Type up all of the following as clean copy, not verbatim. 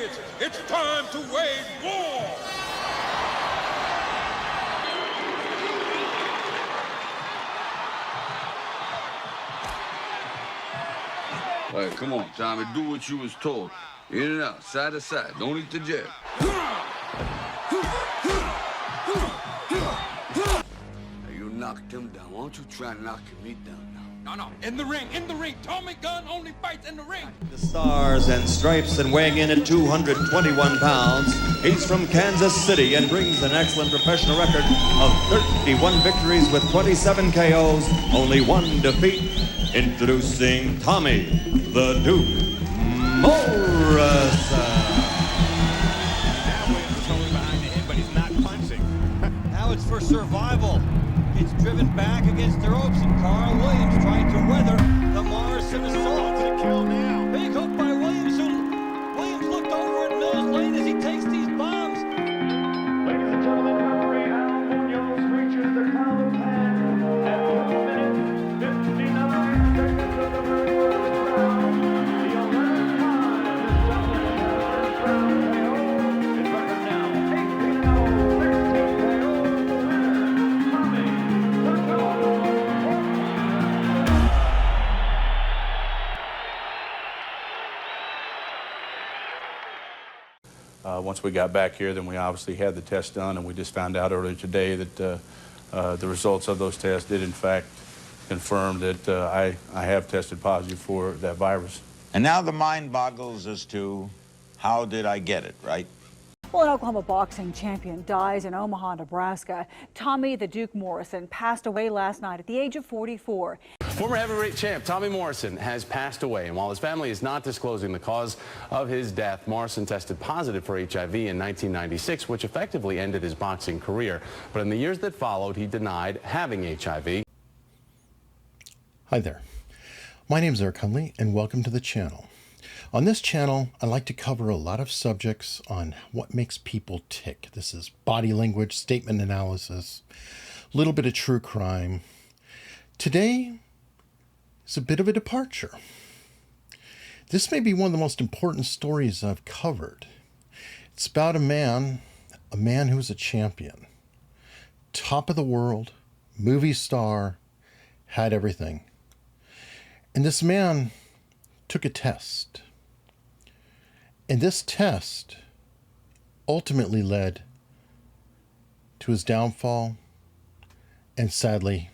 kids, it's time to wage war! All right, come on, Tommy, do what you was told. In and out, side to side, don't eat the jab. Now, you knocked him down. Why don't you try knocking me down now? No, in the ring. Tommy Gunn only fights in the ring. The Stars and Stripes, and weighing in at 221 pounds, he's from Kansas City and brings an excellent professional record of 31 victories with 27 KOs, only one defeat. Introducing Tommy the Duke Morrison. Now Williams is holding behind the hip, but he's not punching. Now it's for survival. It's driven back against the ropes, and Carl Williams trying to weather the Morrison assault. To the kill now. Big hook by Williams. Williams looked over at Mills Lane as he takes these bombs. Ladies and gentlemen, referee Al Munoz reaches the count of 10 at 2 minutes, 59 seconds of the very first round. The 11th time this gentleman has first round KO. His record now 18-0, 16 KO. The winner, Tommy the Duke Once we got back here, then we obviously had the test done, and we just found out earlier today that the results of those tests did in fact confirm that I have tested positive for that virus. And now the mind boggles as to how did I get it, right? Well, an Oklahoma boxing champion dies in Omaha, Nebraska. Tommy the Duke Morrison passed away last night at the age of 44. Former heavyweight champ Tommy Morrison has passed away, and while his family is not disclosing the cause of his death, Morrison tested positive for HIV in 1996, which effectively ended his boxing career. But in the years that followed, he denied having HIV. Hi there. My name is Eric Hunley, and welcome to the channel. On this channel, I like to cover a lot of subjects on what makes people tick. This is body language, statement analysis, a little bit of true crime. Today is a bit of a departure. This may be one of the most important stories I've covered. It's about a man who was a champion, top of the world, movie star, had everything. And this man took a test. And this test ultimately led to his downfall and sadly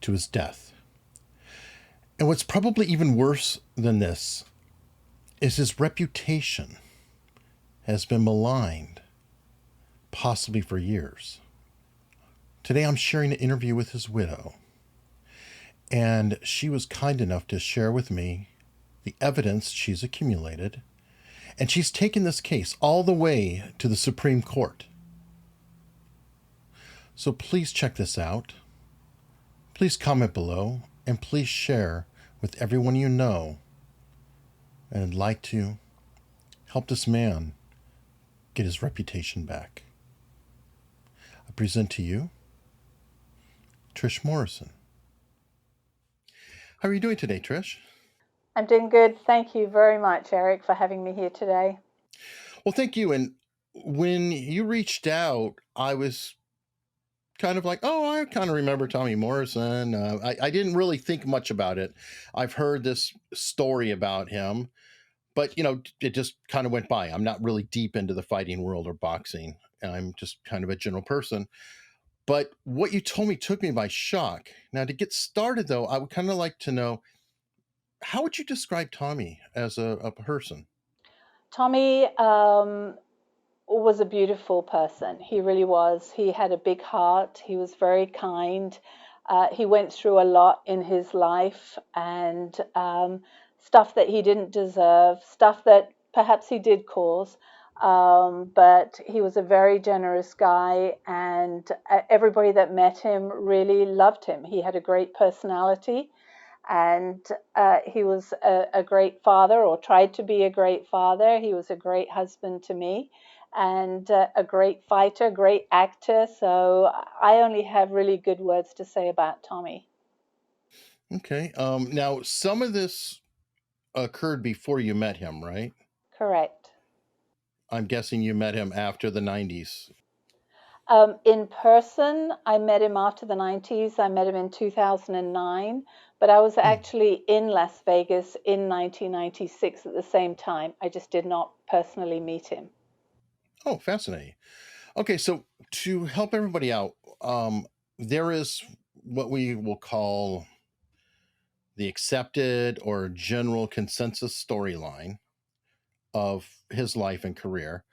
to his death. And what's probably even worse than this is his reputation has been maligned, possibly for years. Today I'm sharing an interview with his widow, and she was kind enough to share with me the evidence she's accumulated. And she's taken this case all the way to the Supreme Court. So please check this out. Please comment below, and please share with everyone you know. And I'd like to help this man get his reputation back. I present to you Trish Morrison. How are you doing today, Trish? I'm doing good. Thank you very much, Eric, for having me here today. Well, thank you. And when you reached out, I was kind of like, oh, I kind of remember Tommy Morrison. I didn't really think much about it. I've heard this story about him, but, you know, it just kind of went by. I'm not really deep into the fighting world or boxing. I'm just kind of a general person. But what you told me took me by shock. Now, to get started, though, I would kind of like to know, how would you describe Tommy as a person? Tommy was a beautiful person. He really was. He had a big heart. He was very kind. He went through a lot in his life, and stuff that he didn't deserve, stuff that perhaps he did cause. But he was a very generous guy, and everybody that met him really loved him. He had a great personality. And he was a great father, or tried to be a great father. He was a great husband to me, and a great fighter, great actor. So I only have really good words to say about Tommy. Okay. Now, some of this occurred before you met him, right? Correct. I'm guessing you met him after the 90s. In person, I met him after the 90s. I met him in 2009, but I was actually in Las Vegas in 1996 at the same time. I just did not personally meet him. Oh, fascinating. Okay, so to help everybody out, there is what we will call the accepted or general consensus storyline of his life and career.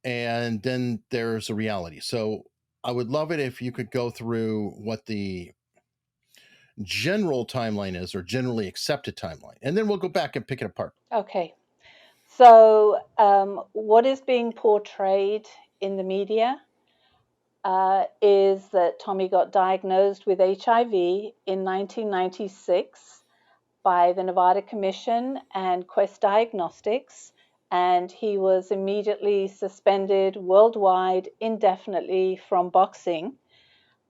And then there's a reality. So I would love it if you could go through what the general timeline is, or generally accepted timeline, and then we'll go back and pick it apart. Okay. So what is being portrayed in the media is that Tommy got diagnosed with HIV in 1996 by the Nevada Commission and Quest Diagnostics, and he was immediately suspended worldwide indefinitely from boxing.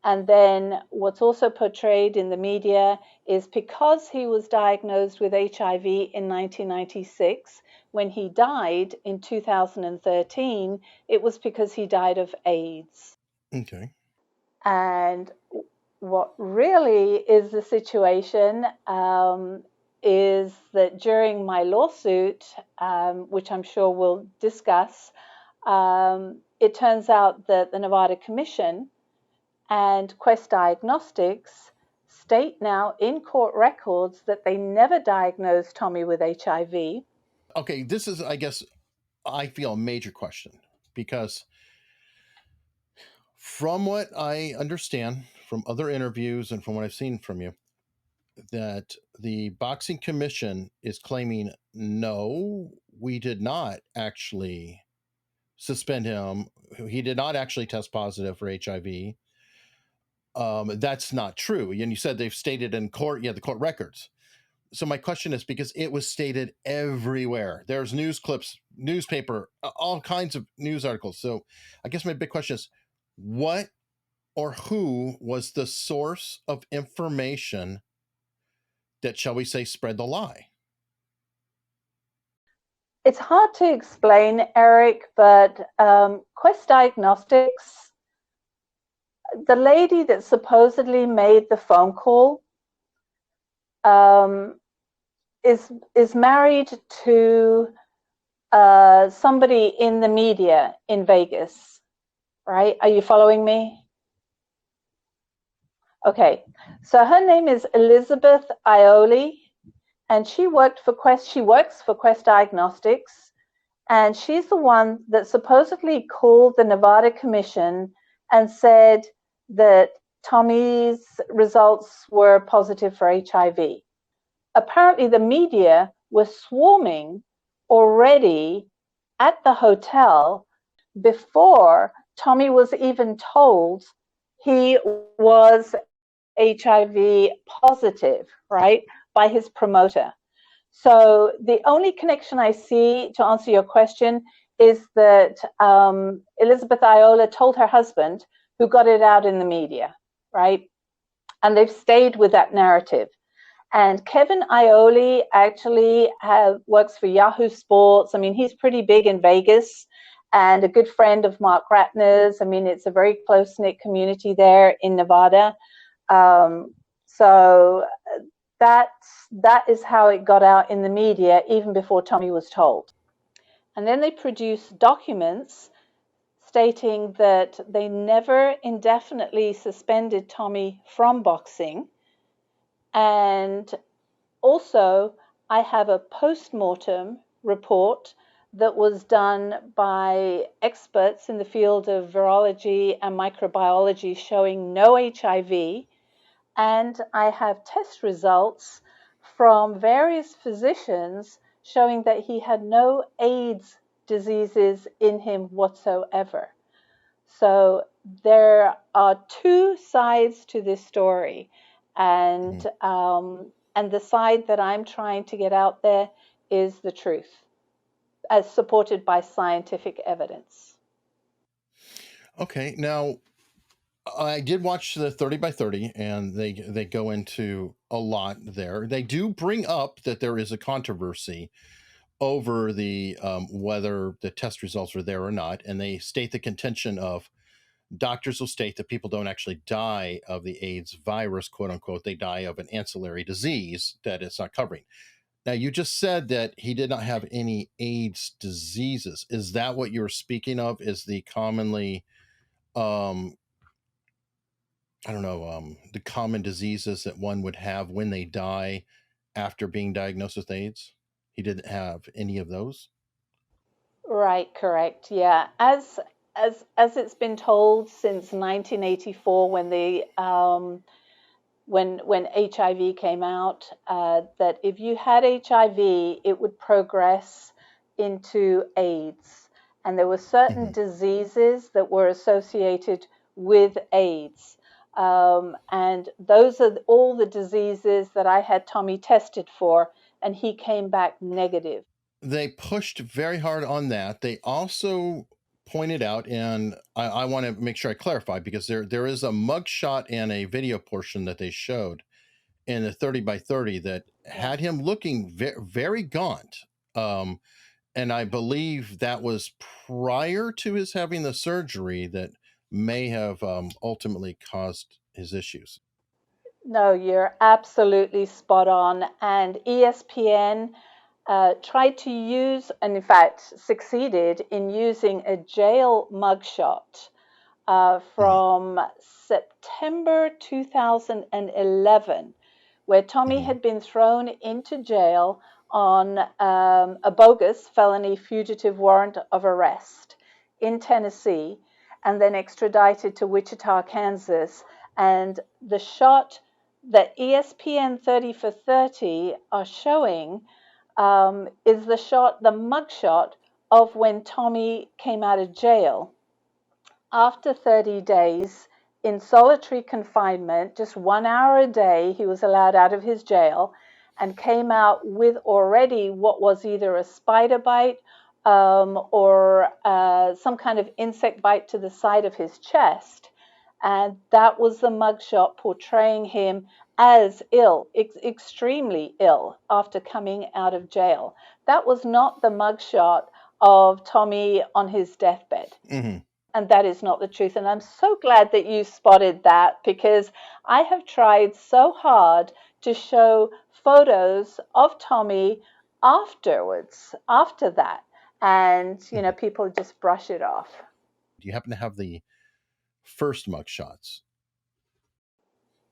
And then what's also portrayed in the media is because he was diagnosed with HIV in 1996, when he died in 2013, it was because he died of AIDS. Okay. And what really is the situation is that during my lawsuit, which I'm sure we'll discuss, it turns out that the Nevada Commission and Quest Diagnostics state now in court records that they never diagnosed Tommy with HIV. Okay, this is, I guess, I feel a major question, because from what I understand from other interviews and from what I've seen from you, that the Boxing Commission is claiming, no, we did not actually suspend him. He did not actually test positive for HIV. That's not true. And you said they've stated in court, the court records. So my question is, because it was stated everywhere, there's news clips, newspaper, all kinds of news articles. So I guess my big question is, what or who was the source of information that, shall we say, spread the lie? It's hard to explain, Eric, but Quest Diagnostics, the lady that supposedly made the phone call, is married to somebody in the media in Vegas, right? Are you following me? Okay, so her name is Elizabeth Aioli, and she works for Quest Diagnostics, and she's the one that supposedly called the Nevada Commission and said that Tommy's results were positive for HIV. Apparently, the media was swarming already at the hotel before Tommy was even told he was HIV positive, right, by his promoter. So the only connection I see, to answer your question, is that Elizabeth Iola told her husband, who got it out in the media, right? And they've stayed with that narrative. And Kevin Aioli actually works for Yahoo Sports. I mean, he's pretty big in Vegas and a good friend of Mark Ratner's. I mean, it's a very close-knit community there in Nevada. So that is how it got out in the media, even before Tommy was told. And then they produced documents stating that they never indefinitely suspended Tommy from boxing. And also, I have a post-mortem report that was done by experts in the field of virology and microbiology showing no HIV. And I have test results from various physicians showing that he had no AIDS diseases in him whatsoever. So there are two sides to this story. And the side that I'm trying to get out there is the truth, as supported by scientific evidence. Okay, now I did watch the 30 by 30, and they go into a lot there. They do bring up that there is a controversy over the whether the test results are there or not, and they state the contention of doctors will state that people don't actually die of the AIDS virus, quote unquote. They die of an ancillary disease that it's not covering. Now, you just said that he did not have any AIDS diseases. Is that what you were speaking of? Is the commonly, the common diseases that one would have when they die after being diagnosed with AIDS? He didn't have any of those? Right, correct. Yeah. As it's been told since 1984 when the when HIV came out, that if you had HIV, it would progress into AIDS. And there were certain diseases that were associated with AIDS. And those are all the diseases that I had Tommy tested for, and he came back negative. They pushed very hard on that. They also pointed out, and I want to make sure I clarify, because there is a mugshot and a video portion that they showed in the 30 by 30 that had him looking very gaunt. And I believe that was prior to his having the surgery that may have ultimately caused his issues. No, you're absolutely spot on. And ESPN tried to use, and in fact succeeded in using, a jail mugshot from September 2011, where Tommy had been thrown into jail on a bogus felony fugitive warrant of arrest in Tennessee, and then extradited to Wichita, Kansas. And the shot that ESPN 30 for 30 are showing is the mugshot of when Tommy came out of jail. After 30 days in solitary confinement, just 1 hour a day, he was allowed out of his jail, and came out with already what was either a spider bite or some kind of insect bite to the side of his chest. And that was the mugshot portraying him as ill, extremely ill, after coming out of jail. That was not the mugshot of Tommy on his deathbed. And that is not the truth. And I'm so glad that you spotted that, because I have tried so hard to show photos of Tommy afterwards, after that. And, people just brush it off. Do you happen to have the first mugshots?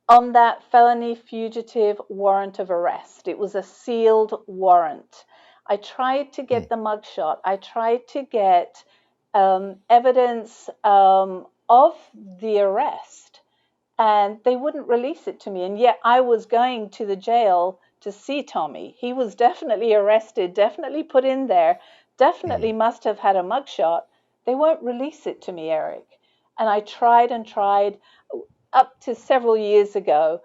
On that felony fugitive warrant of arrest. It was a sealed warrant. I tried to get the mugshot. I tried to get evidence of the arrest, and they wouldn't release it to me. And yet I was going to the jail to see Tommy. He was definitely arrested, definitely put in there, definitely must have had a mugshot. They won't release it to me, Eric. And I tried and tried up to several years ago.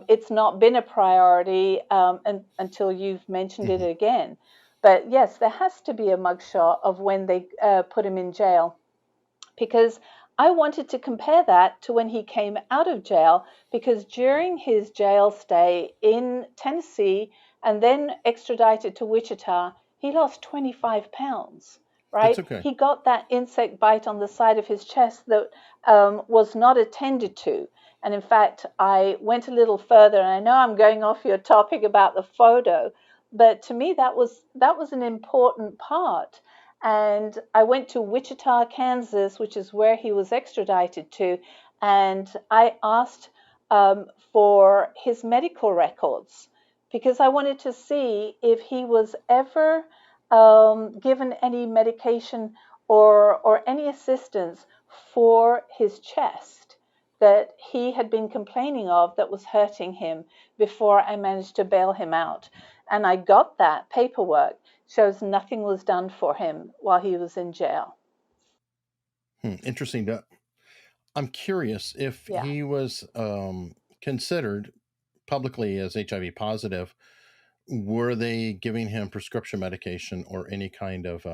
It's not been a priority until you've mentioned it again. But yes, there has to be a mugshot of when they put him in jail, because I wanted to compare that to when he came out of jail, because during his jail stay in Tennessee and then extradited to Wichita, he lost 25 pounds. Right? That's okay. He got that insect bite on the side of his chest that was not attended to. And in fact, I went a little further, and I know I'm going off your topic about the photo, but to me that was an important part. And I went to Wichita, Kansas, which is where he was extradited to, and I asked for his medical records, because I wanted to see if he was ever given any medication or any assistance for his chest that he had been complaining of that was hurting him before I managed to bail him out. And I got that paperwork. Shows nothing was done for him while he was in jail. Interesting. I'm curious if he was considered publicly as HIV positive. Were they giving him prescription medication or any kind of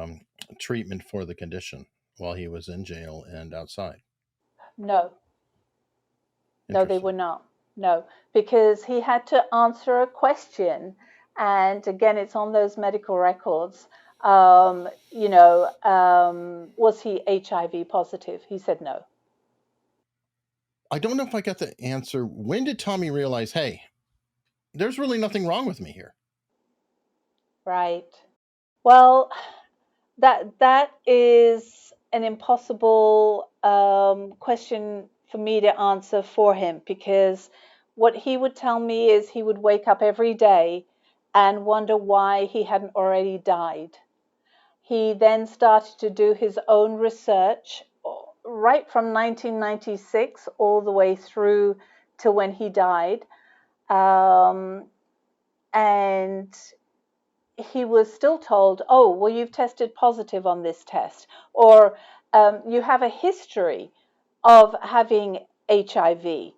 treatment for the condition while he was in jail and outside? No. No, they were not. No, because he had to answer a question And again, it's on those medical records. Was he HIV positive? He said no. I don't know if I got the answer. When did Tommy realize, hey, there's really nothing wrong with me here? Right. Well, that is an impossible question for me to answer for him, because what he would tell me is he would wake up every day and wonder why he hadn't already died. He then started to do his own research right from 1996 all the way through to when he died. And he was still told, oh, well, you've tested positive on this test, or you have a history of having HIV.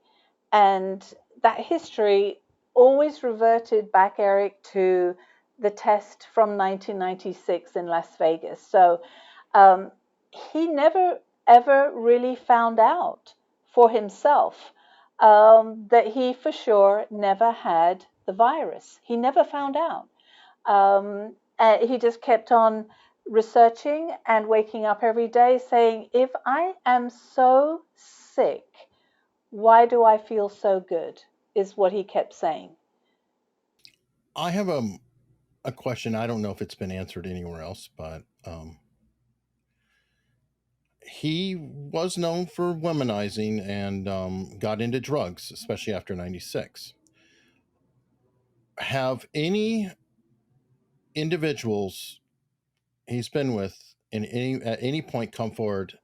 And that history always reverted back, Eric, to the test from 1996 in Las Vegas. So he never, ever really found out for himself that he for sure never had the virus. He never found out. He just kept on researching and waking up every day saying, if I am so sick, why do I feel so good? Is what he kept saying. I have a question. I don't know if it's been answered anywhere else, but he was known for womanizing and got into drugs, especially after 96. Have any individuals he's been with at any point come forward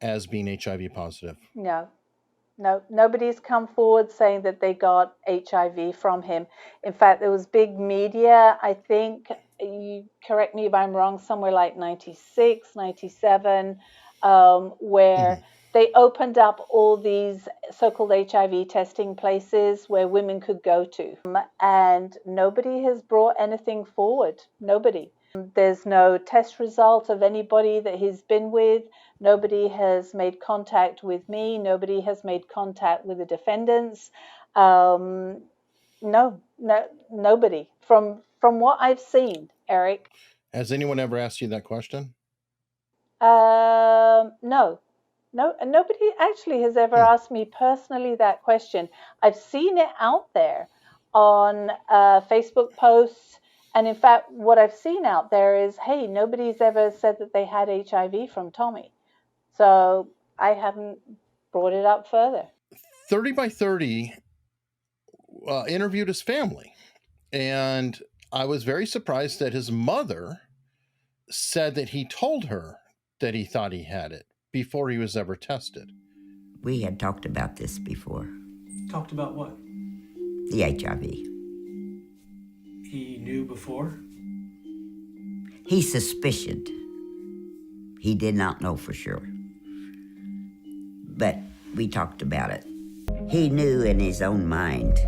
as being HIV positive? No, nobody's come forward saying that they got HIV from him. In fact, there was big media, I think, you correct me if I'm wrong, somewhere like 96, 97, where they opened up all these so-called HIV testing places where women could go to. And nobody has brought anything forward. Nobody. There's no test result of anybody that he's been with. Nobody has made contact with me. Nobody has made contact with the defendants. Nobody. From what I've seen, Eric. Has anyone ever asked you that question? No. Nobody actually has ever asked me personally that question. I've seen it out there on Facebook posts. And in fact, what I've seen out there is, hey, nobody's ever said that they had HIV from Tommy. So I haven't brought it up further. 30 by 30 interviewed his family. And I was very surprised that his mother said that he told her that he thought he had it before he was ever tested. We had talked about this before. Talked about what? The HIV. He knew before? He suspicioned. He did not know for sure. But we talked about it. He knew in his own mind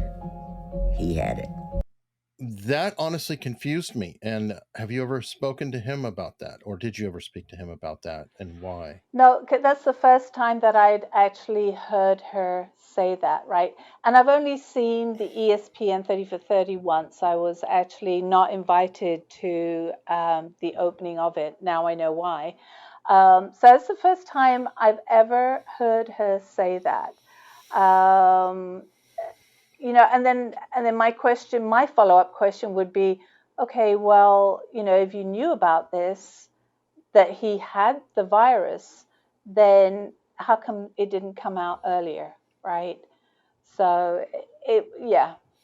he had it. That honestly confused me. And have you ever spoken to him about that? Or did you ever speak to him about that, and why? No, that's the first time that I'd actually heard her say that, right? And I've only seen the ESPN 30 for 30 once. I was actually not invited to the opening of it. Now I know why. So it's the first time I've ever heard her say that. And then my follow-up question would be, okay, well, if you knew about this, that he had the virus, then how come it didn't come out earlier, right? So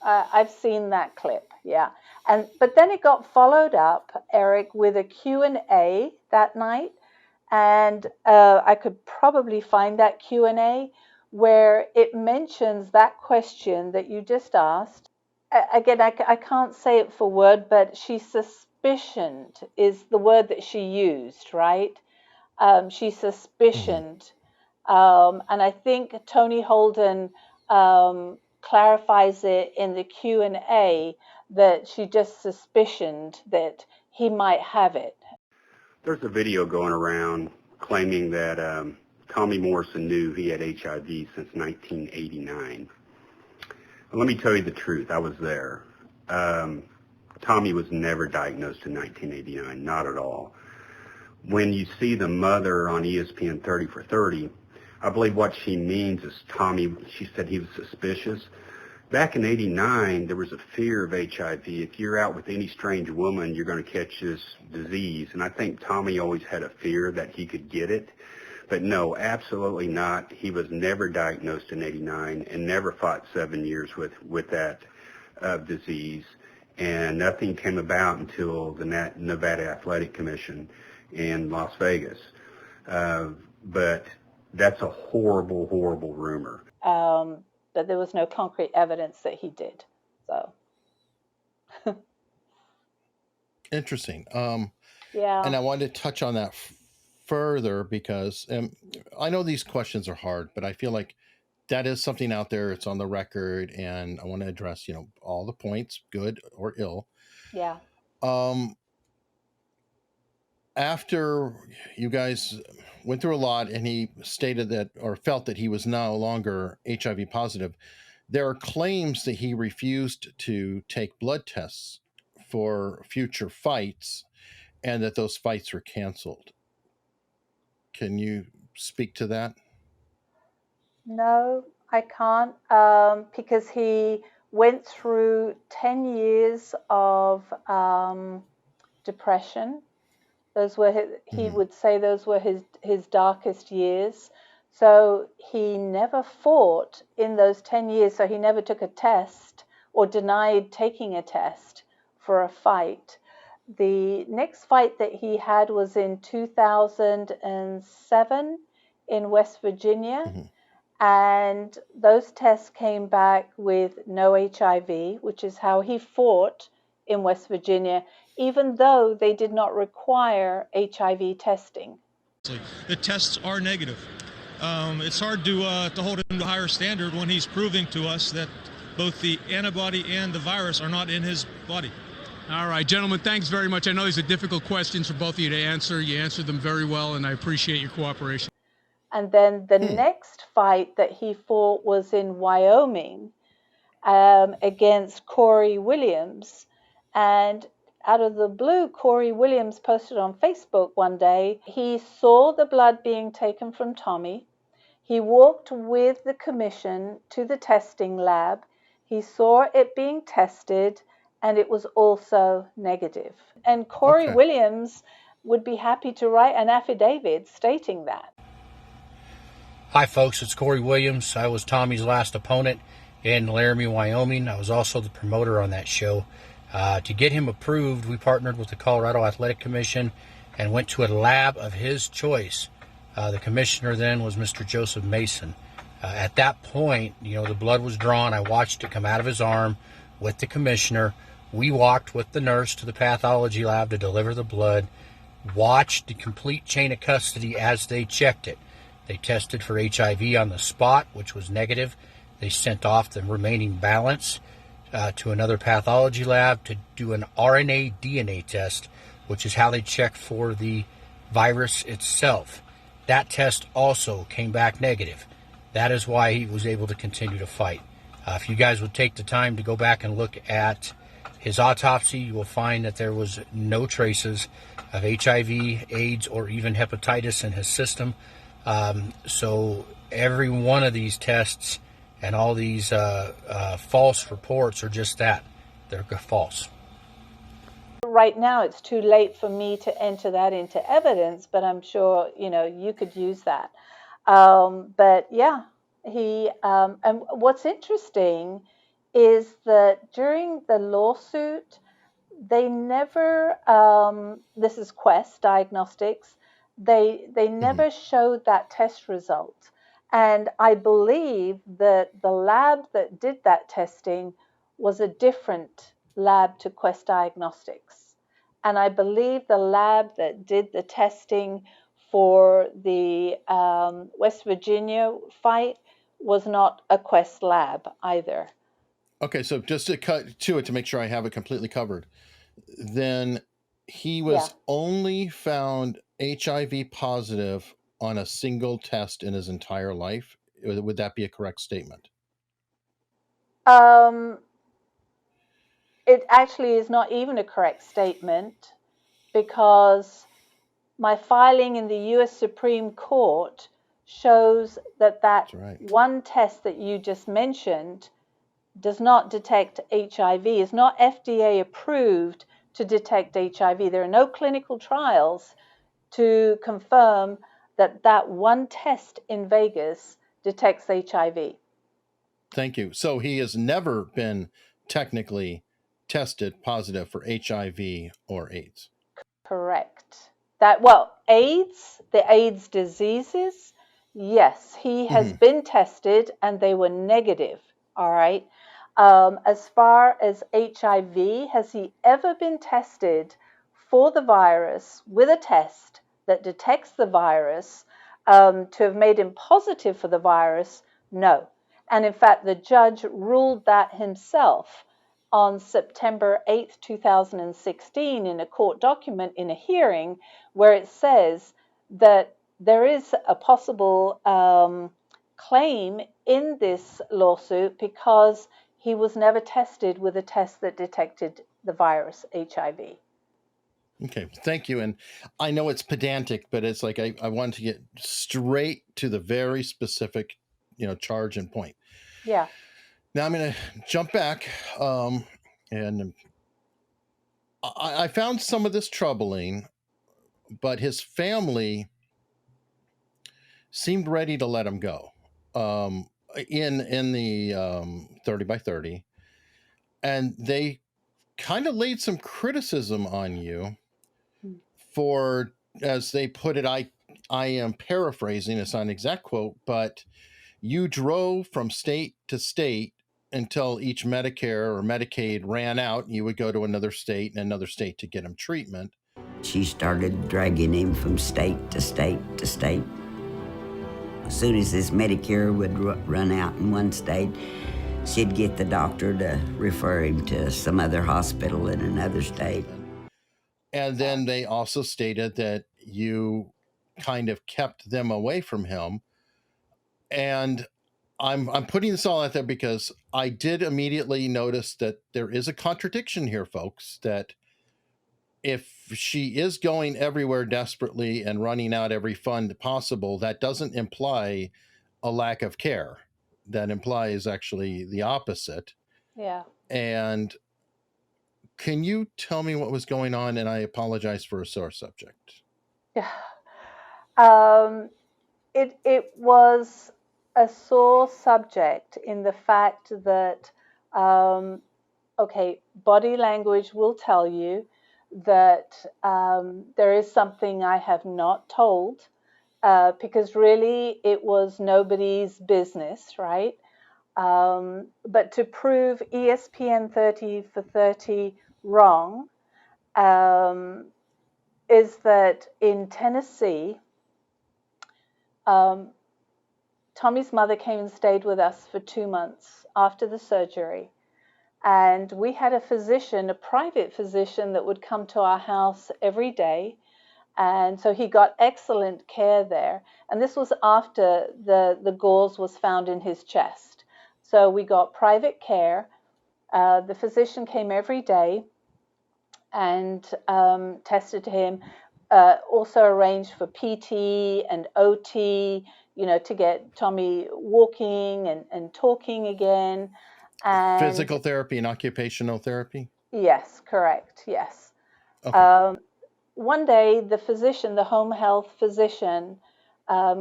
I've seen that clip, yeah. But then it got followed up, Eric, with a Q&A that night, and I could probably find that Q&A where it mentions that question that you just asked. Again, I can't say it for word, but she suspicioned is the word that she used, right? She suspicioned. And I think Tony Holden clarifies it in the Q&A that she just suspicioned that he might have it. There's a video going around claiming that Tommy Morrison knew he had HIV since 1989. Let me tell you the truth. I was there. Tommy was never diagnosed in 1989, not at all. When you see the mother on ESPN 30 for 30, I believe what she means is Tommy, she said he was suspicious. Back in 89, there was a fear of HIV. If you're out with any strange woman, you're going to catch this disease. And I think Tommy always had a fear that he could get it. But no, absolutely not. He was never diagnosed in 89 and never fought 7 years with that disease. And nothing came about until the Nevada Athletic Commission in Las Vegas. But that's a horrible, horrible rumor. But there was no concrete evidence that he did. So. Interesting. Yeah. And I wanted to touch on that further because I know these questions are hard, but I feel like that is something out there. It's on the record, and I want to address, all the points, good or ill. Yeah. After you guys went through a lot and he stated that, or felt that he was no longer HIV positive, there are claims that he refused to take blood tests for future fights and that those fights were canceled. Can you speak to that? No, I can't, because he went through 10 years of depression. Those were he would say those were his darkest years. So he never fought in those 10 years. So he never took a test or denied taking a test for a fight. The next fight that he had was in 2007 in West Virginia. And those tests came back with no HIV, which is how he fought in West Virginia, even though they did not require HIV testing. The tests are negative. It's hard to hold him to a higher standard when he's proving to us that both the antibody and the virus are not in his body. All right, gentlemen, thanks very much. I know these are difficult questions for both of you to answer. You answered them very well, and I appreciate your cooperation. And then the next fight that he fought was in Wyoming against Corey Williams. And out of the blue, Corey Williams posted on Facebook one day, he saw the blood being taken from Tommy. He walked with the commission to the testing lab. He saw it being tested, and it was also negative. And Corey Williams would be happy to write an affidavit stating that. Hi, folks. It's Corey Williams. I was Tommy's last opponent in Laramie, Wyoming. I was also the promoter on that show. To get him approved, we partnered with the Colorado Athletic Commission and went to a lab of his choice. The commissioner then was Mr. Joseph Mason. At that point, the blood was drawn. I watched it come out of his arm with the commissioner. We walked with the nurse to the pathology lab to deliver the blood, watched the complete chain of custody as they checked it. They tested for HIV on the spot, which was negative. They sent off the remaining balance to another pathology lab to do an RNA DNA test, which is how they check for the virus itself. That test also came back negative. That is why he was able to continue to fight. If you guys would take the time to go back and look at his autopsy, you will find that there was no traces of HIV, AIDS, or even hepatitis in his system. So every one of these tests and all these false reports are just that. They're false. Right now, it's too late for me to enter that into evidence, but I'm sure, you could use that. But yeah, and what's interesting is that during the lawsuit, they never, this is Quest Diagnostics, they never showed that test result. And I believe that the lab that did that testing was a different lab to Quest Diagnostics. And I believe the lab that did the testing for the West Virginia fight was not a Quest lab either. Okay, so just to cut to it to make sure I have it completely covered, then he was only found HIV positive on a single test in his entire life. Would that be a correct statement? it actually is not even a correct statement, because my filing in the U.S. Supreme Court shows that one test that you just mentioned does not detect HIV, is not FDA approved to detect HIV. There are no clinical trials to confirm that one test in Vegas detects HIV. Thank you. So he has never been technically tested positive for HIV or AIDS. Correct. AIDS, the AIDS diseases, yes, he has been tested and they were negative. All right. As far as HIV, has he ever been tested for the virus with a test that detects the virus, to have made him positive for the virus? No. And in fact, the judge ruled that himself on September 8th, 2016, in a court document in a hearing, where it says that there is a possible claim in this lawsuit because he was never tested with a test that detected the virus HIV. Okay, thank you. And I know it's pedantic, but it's like I want to get straight to the very specific, charge and point. Yeah. Now I'm going to jump back, and I found some of this troubling, but his family seemed ready to let him go. In the 30 by 30, and they kind of laid some criticism on you for, as they put it, I am paraphrasing, it's not an exact quote, but you drove from state to state until each Medicare or Medicaid ran out, and you would go to another state and another state to get him treatment. She started dragging him from state to state to state. As soon as his Medicare would run out in one state, she'd get the doctor to refer him to some other hospital in another state. And then they also stated that you kind of kept them away from him. And I'm putting this all out there because I did immediately notice that there is a contradiction here, folks, that if she is going everywhere desperately and running out every fund possible, that doesn't imply a lack of care. That implies actually the opposite. Yeah. And can you tell me what was going on? And I apologize for a sore subject. Yeah. It was a sore subject in the fact that, body language will tell you that there is something I have not told, because really it was nobody's business, right? But to prove ESPN 30 for 30 wrong, is that in Tennessee, Tommy's mother came and stayed with us for 2 months after the surgery. And we had a physician, a private physician, that would come to our house every day. And so he got excellent care there. And this was after the gauze was found in his chest. So we got private care. The physician came every day and tested him. Also arranged for PT and OT, to get Tommy walking and talking again. And physical therapy and occupational therapy? Yes, correct. Yes. Okay. One day, the physician, the home health physician,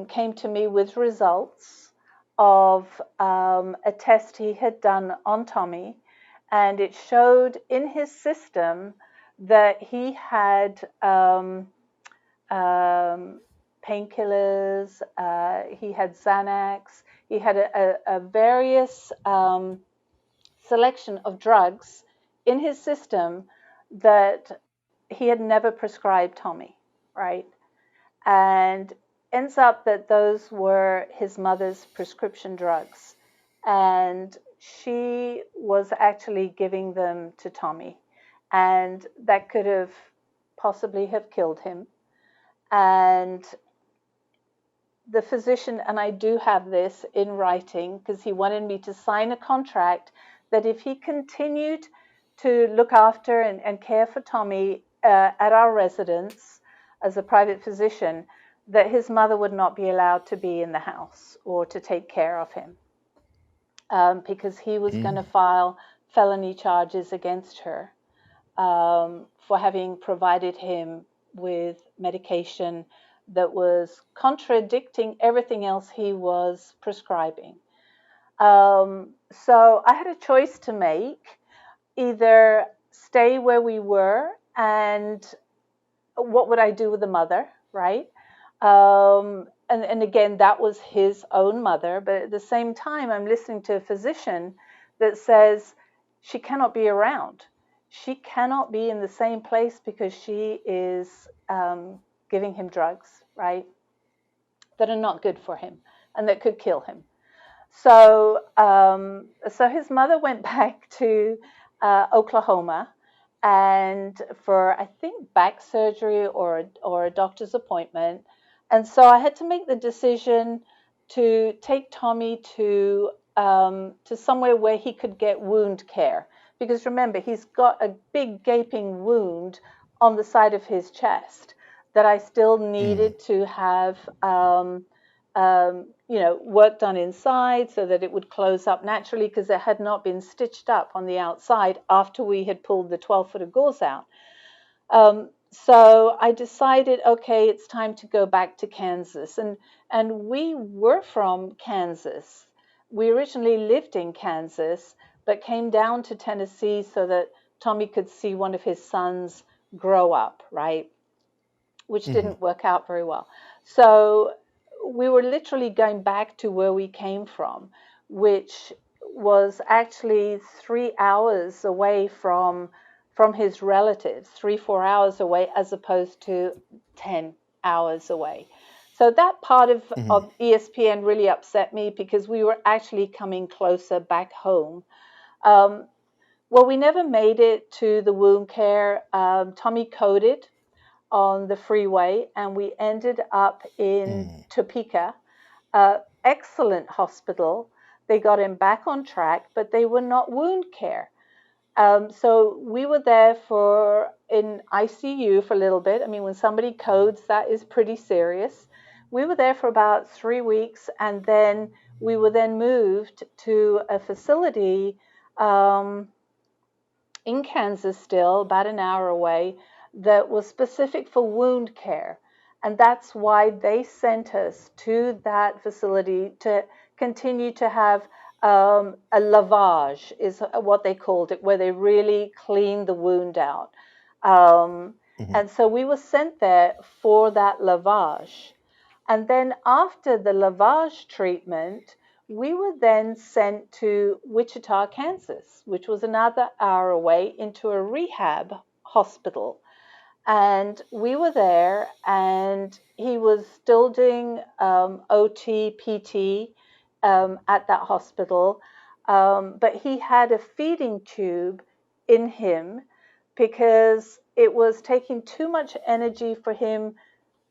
came to me with results of a test he had done on Tommy, and it showed in his system that he had painkillers, he had Xanax, he had a various selection of drugs in his system that he had never prescribed Tommy, right? And ends up that those were his mother's prescription drugs. And she was actually giving them to Tommy. And that could have possibly have killed him. And the physician, and I do have this in writing because he wanted me to sign a contract that if he continued to look after and care for Tommy at our residence as a private physician, that his mother would not be allowed to be in the house or to take care of him, because he was going to file felony charges against her for having provided him with medication that was contradicting everything else he was prescribing. So I had a choice to make: either stay where we were, and what would I do with the mother, right? And again, that was his own mother, but at the same time, I'm listening to a physician that says she cannot be around. She cannot be in the same place because she is giving him drugs, right, that are not good for him and that could kill him. So, so his mother went back to Oklahoma, and for, I think, back surgery or a doctor's appointment. And so I had to make the decision to take Tommy to somewhere where he could get wound care, because remember, he's got a big gaping wound on the side of his chest that I still needed to have work done inside so that it would close up naturally, because it had not been stitched up on the outside after we had pulled the 12-foot of gauze out. So I decided, okay, it's time to go back to Kansas. And we were from Kansas. We originally lived in Kansas, but came down to Tennessee so that Tommy could see one of his sons grow up, right? Which didn't work out very well. So we were literally going back to where we came from, which was actually 3 hours away from his relatives, 3-4 hours away, as opposed to 10 hours away. So that part of ESPN really upset me, because we were actually coming closer back home. Well, we never made it to the wound care. Tommy coded on the freeway, and we ended up in Topeka. Excellent hospital. They got him back on track, but they were not wound care. So we were there in ICU for a little bit. I mean, when somebody codes, that is pretty serious. We were there for about 3 weeks, and then we were then moved to a facility in Kansas still, about an hour away, that was specific for wound care. And that's why they sent us to that facility to continue to have a lavage, is what they called it, where they really cleaned the wound out. And so we were sent there for that lavage. And then after the lavage treatment, we were then sent to Wichita, Kansas, which was another hour away, into a rehab hospital. And we were there, and he was still doing OT, PT at that hospital. But he had a feeding tube in him because it was taking too much energy for him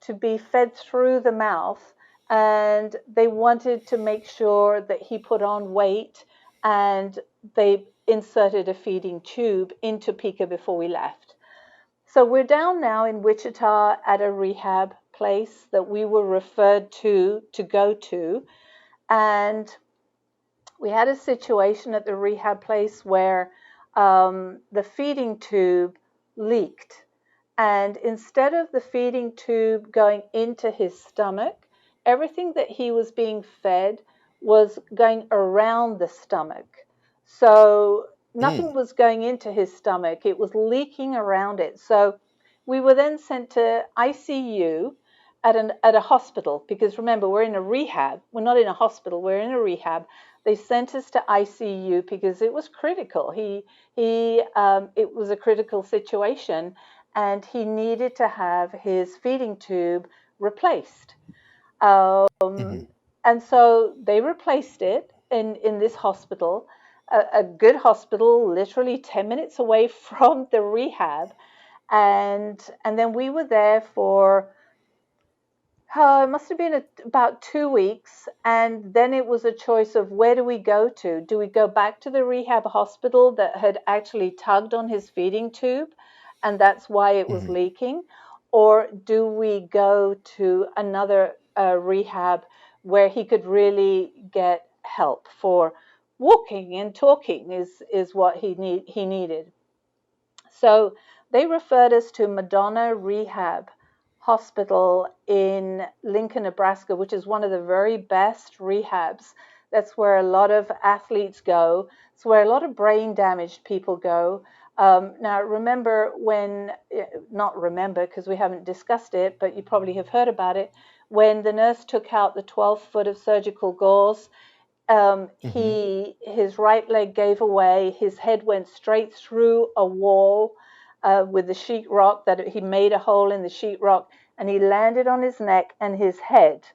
to be fed through the mouth. And they wanted to make sure that he put on weight, and they inserted a feeding tube in Topeka before we left. So we're down now in Wichita at a rehab place that we were referred to go to. And we had a situation at the rehab place where the feeding tube leaked. And instead of the feeding tube going into his stomach, everything that he was being fed was going around the stomach. So nothing was going into his stomach. It was leaking around it. So we were then sent to ICU at a hospital, because remember, we're in a rehab. We're not in a hospital. We're in a rehab. They sent us to ICU because it was critical. It was a critical situation, and he needed to have his feeding tube replaced. And so they replaced it in this hospital, a good hospital, literally 10 minutes away from the rehab. And then we were there for It must have been about 2 weeks, and then it was a choice of where do we go to? Do we go back to the rehab hospital that had actually tugged on his feeding tube, and that's why it was leaking? Or do we go to another rehab where he could really get help for walking and talking is what he needed. So they referred us to Madonna Rehab Hospital in Lincoln, Nebraska, which is one of the very best rehabs. That's where a lot of athletes go. It's where a lot of brain damaged people go. Now, remember not remember because we haven't discussed it, but you probably have heard about it, when the nurse took out the 12 foot of surgical gauze. His right leg gave away. His head went straight through a wall with the sheetrock. That he made a hole in the sheetrock, and he landed on his neck and his head,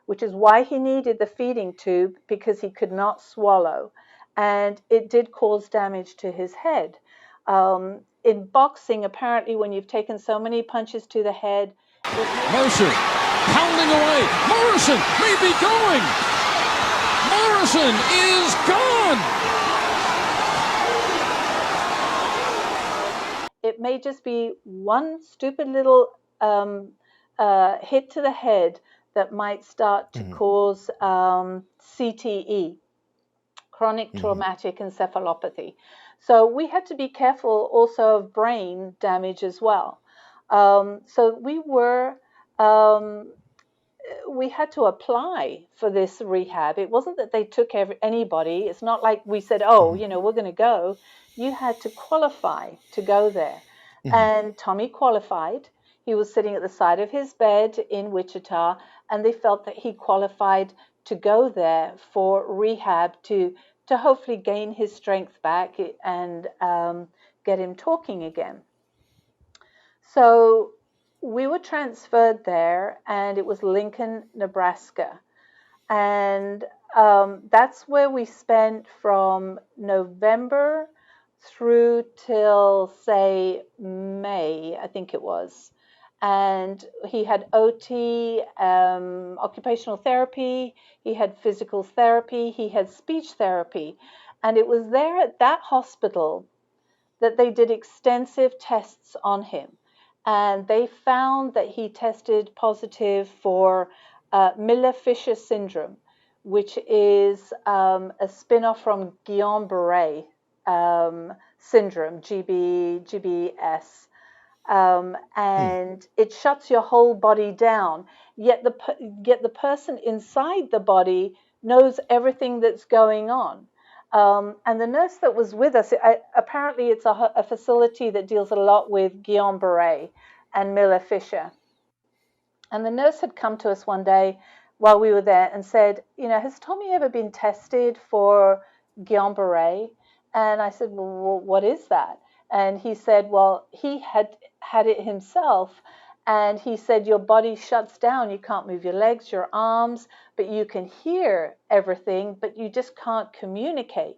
which is why he needed the feeding tube, because he could not swallow, and it did cause damage to his head. In boxing, apparently, when you've taken so many punches to the head, Mercer pounding away. Morrison may be going. Morrison is gone. It may just be one stupid little hit to the head that might start to cause CTE, chronic traumatic encephalopathy. So we had to be careful also of brain damage as well. So we had to apply for this rehab. It wasn't that they took anybody. It's not like we said, oh, we're going to go. You had to qualify to go there. And Tommy qualified. He was sitting at the side of his bed in Wichita, and they felt that he qualified to go there for rehab to hopefully gain his strength back and get him talking again. So we were transferred there, and it was Lincoln, Nebraska. And that's where we spent from November through till, say, May, I think it was. And he had OT, occupational therapy, he had physical therapy, he had speech therapy. And it was there at that hospital that they did extensive tests on him. And they found that he tested positive for Miller-Fisher syndrome, which is a spin-off from Guillain-Barré syndrome, GBS. And it shuts your whole body down. Yet the person inside the body knows everything that's going on. And the nurse that was with us, apparently it's a facility that deals a lot with Guillain-Barré and Miller-Fisher. And the nurse had come to us one day while we were there and said, has Tommy ever been tested for Guillain-Barré? And I said, well, what is that? And he said, well, he had it himself. And he said, your body shuts down. You can't move your legs, your arms, but you can hear everything, but you just can't communicate.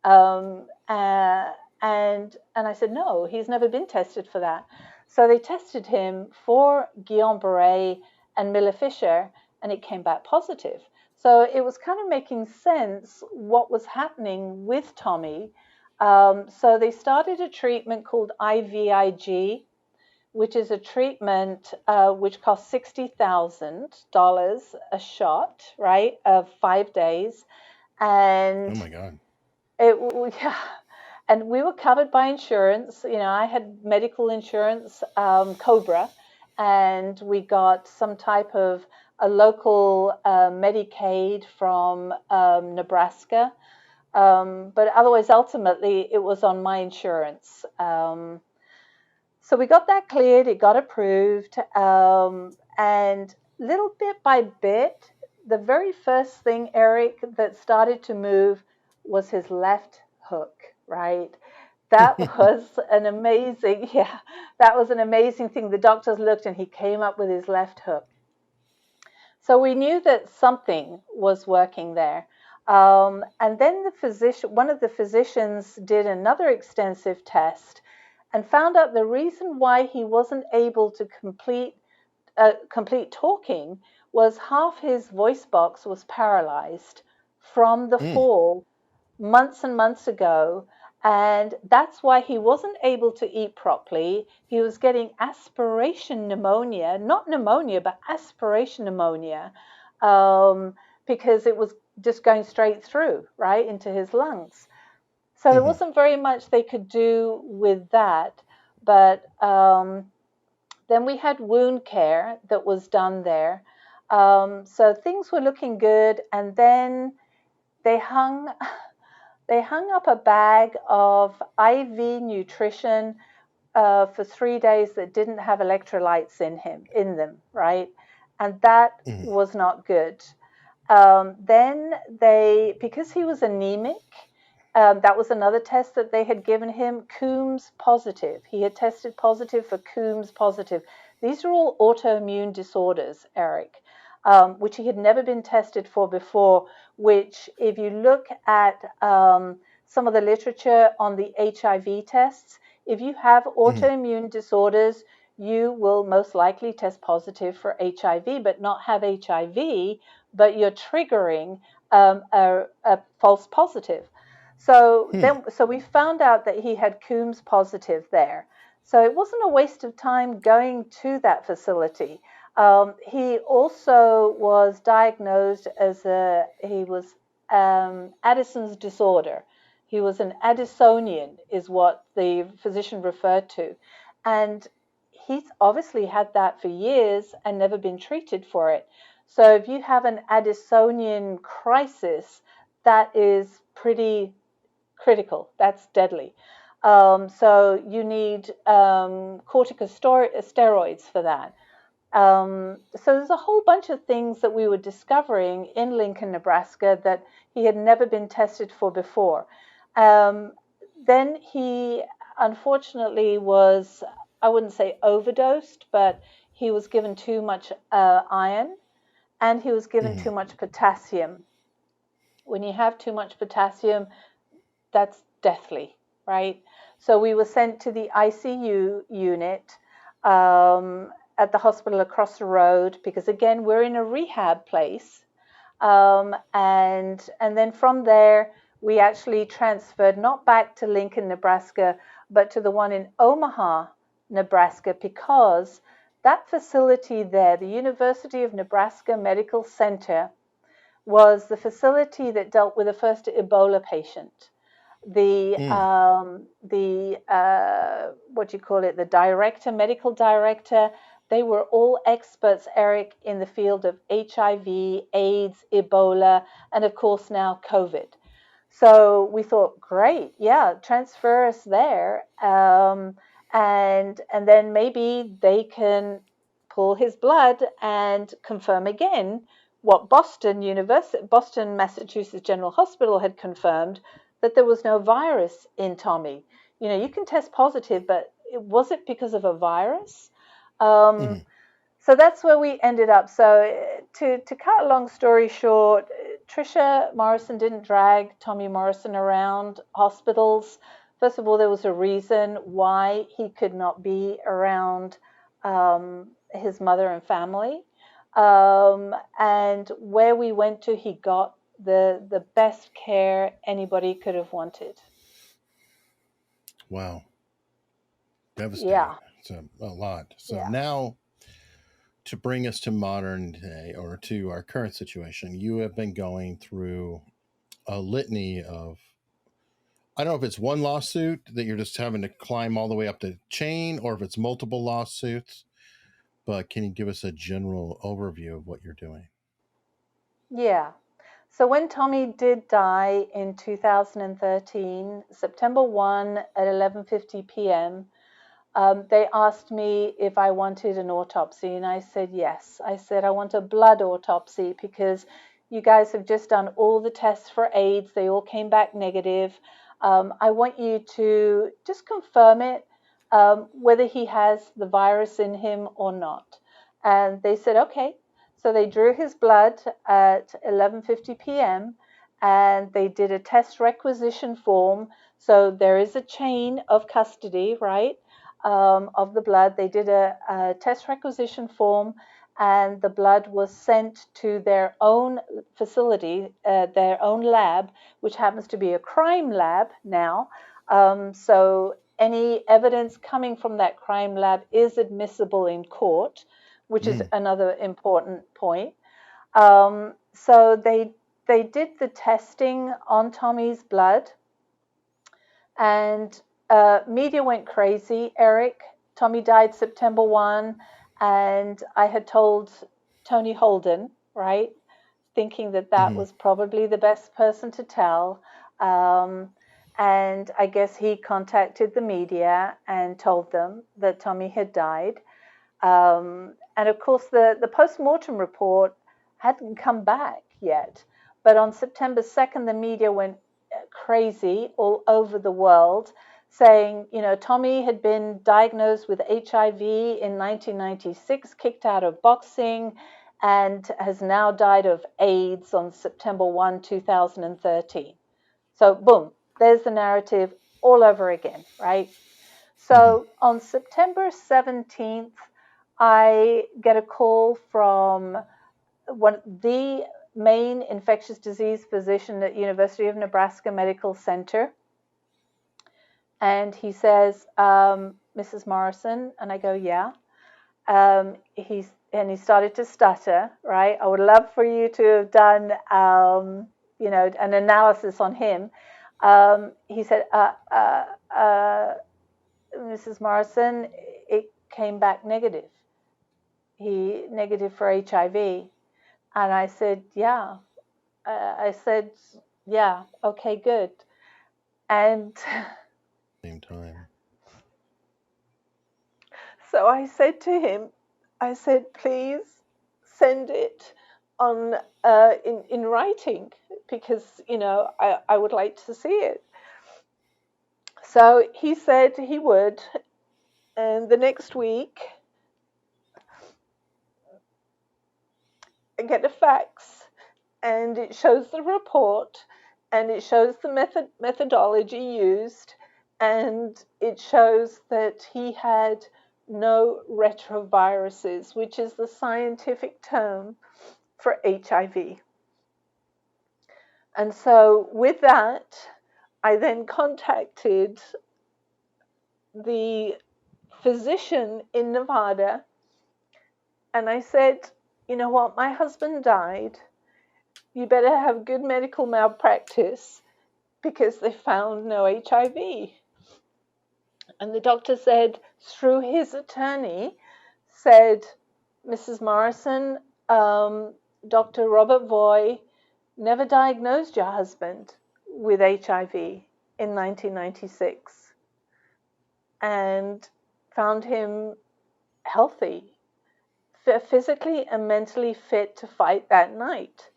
And I said, no, he's never been tested for that. So they tested him for Guillain-Barré and Miller-Fisher, and it came back positive. So it was kind of making sense what was happening with Tommy. So they started a treatment called IVIG, which is a treatment which costs $60,000 a shot, right, of 5 days. And oh my God. Yeah. And we were covered by insurance. I had medical insurance, Cobra, and we got some type of a local Medicaid from Nebraska. But otherwise, ultimately, it was on my insurance. So we got that cleared, it got approved, and little bit by bit, the very first thing, Eric, that started to move was his left hook, right? That was an amazing, that was an amazing thing. The doctors looked and he came up with his left hook. So we knew that something was working there. And then one of the physicians did another extensive test and found out the reason why he wasn't able to complete talking was half his voice box was paralyzed from the fall months and months ago. And that's why he wasn't able to eat properly. He was getting aspiration pneumonia, not pneumonia, but aspiration pneumonia, because it was just going straight through, right, into his lungs. So there wasn't very much they could do with that. But then we had wound care that was done there. So things were looking good. And then they hung up a bag of IV nutrition for 3 days that didn't have electrolytes in them, right? And that was not good. Then because he was anemic, that was another test that they had given him, Coombs positive. He had tested positive for Coombs positive. These are all autoimmune disorders, Eric, which he had never been tested for before, which if you look at some of the literature on the HIV tests, if you have autoimmune disorders, you will most likely test positive for HIV, but not have HIV, but you're triggering a false positive. So we found out that he had Coombs positive there. So it wasn't a waste of time going to that facility. He also was diagnosed as Addison's disorder. He was an Addisonian, is what the physician referred to. And he's obviously had that for years and never been treated for it. So if you have an Addisonian crisis, that is pretty critical. That's deadly. So you need corticosteroids for that. So there's a whole bunch of things that we were discovering in Lincoln, Nebraska that he had never been tested for before. Then he unfortunately was, I wouldn't say overdosed, but he was given too much iron and he was given too much potassium. When you have too much potassium, that's deathly, right? So we were sent to the ICU unit at the hospital across the road because, again, we're in a rehab place. And then from there, we actually transferred not back to Lincoln, Nebraska, but to the one in Omaha, Nebraska, because that facility there, the University of Nebraska Medical Center, was the facility that dealt with the first Ebola patient. The medical director, they were all experts, Eric, in the field of HIV, AIDS, Ebola, and of course now COVID. So we thought, great, yeah, transfer us there, and then maybe they can pull his blood and confirm again what Boston, Massachusetts General Hospital had confirmed, that there was no virus in Tommy. You know, you can test positive, but was it because of a virus? So that's where we ended up. So to cut a long story short, Tricia Morrison didn't drag Tommy Morrison around hospitals. First of all, there was a reason why he could not be around his mother and family. And where we went to, he got the best care anybody could have wanted. Wow. Devastating. Yeah. It's a lot. So Yeah. now, to bring us to modern day or to our current situation, you have been going through a litany of, I don't know if it's one lawsuit that you're just having to climb all the way up the chain or if it's multiple lawsuits, but can you give us a general overview of what you're doing? Yeah. So when Tommy did die in 2013, September 1 at 11:50 p.m., they asked me if I wanted an autopsy, and I said yes. I said I want a blood autopsy because you guys have just done all the tests for AIDS. They all came back negative. I want you to just confirm it, whether he has the virus in him or not. And they said, okay. So they drew his blood at 11:50 p.m. and they did a test requisition form. So there is a chain of custody, right, of the blood. They did a test requisition form and the blood was sent to their own facility, their own lab, which happens to be a crime lab now. So any evidence coming from that crime lab is admissible in court, which is another important point. So they did the testing on Tommy's blood, and media went crazy, Eric. Tommy died September 1, and I had told Tony Holden, right, thinking that that was probably the best person to tell. And I guess he contacted the media and told them that Tommy had died. And of course, the post-mortem report hadn't come back yet. But on September 2nd, the media went crazy all over the world, saying, you know, Tommy had been diagnosed with HIV in 1996, kicked out of boxing, and has now died of AIDS on September 1, 2013. So, boom, there's the narrative all over again, right? So on September 17th, I get a call from the main infectious disease physician at University of Nebraska Medical Center. And he says, Mrs. Morrison, and I go, yeah. He started to stutter, right? I would love for you to have done, you know, an analysis on him. He said, Mrs. Morrison, it came back negative. Negative for HIV. And I said, yeah. Yeah, okay, good. And same time. So I said to him, I said, please send it on in writing, because, you know, I would like to see it. So he said he would, and the next week I get a fax, and it shows the report, and it shows the methodology used, and it shows that he had no retroviruses, which is the scientific term for HIV. And so with that, I then contacted the physician in Nevada, and I said, you know what, my husband died. You better have good medical malpractice, because they found no HIV. And the doctor said, through his attorney, said, Mrs. Morrison, Dr. Robert Voy never diagnosed your husband with HIV in 1996 and found him healthy, physically and mentally fit to fight that night.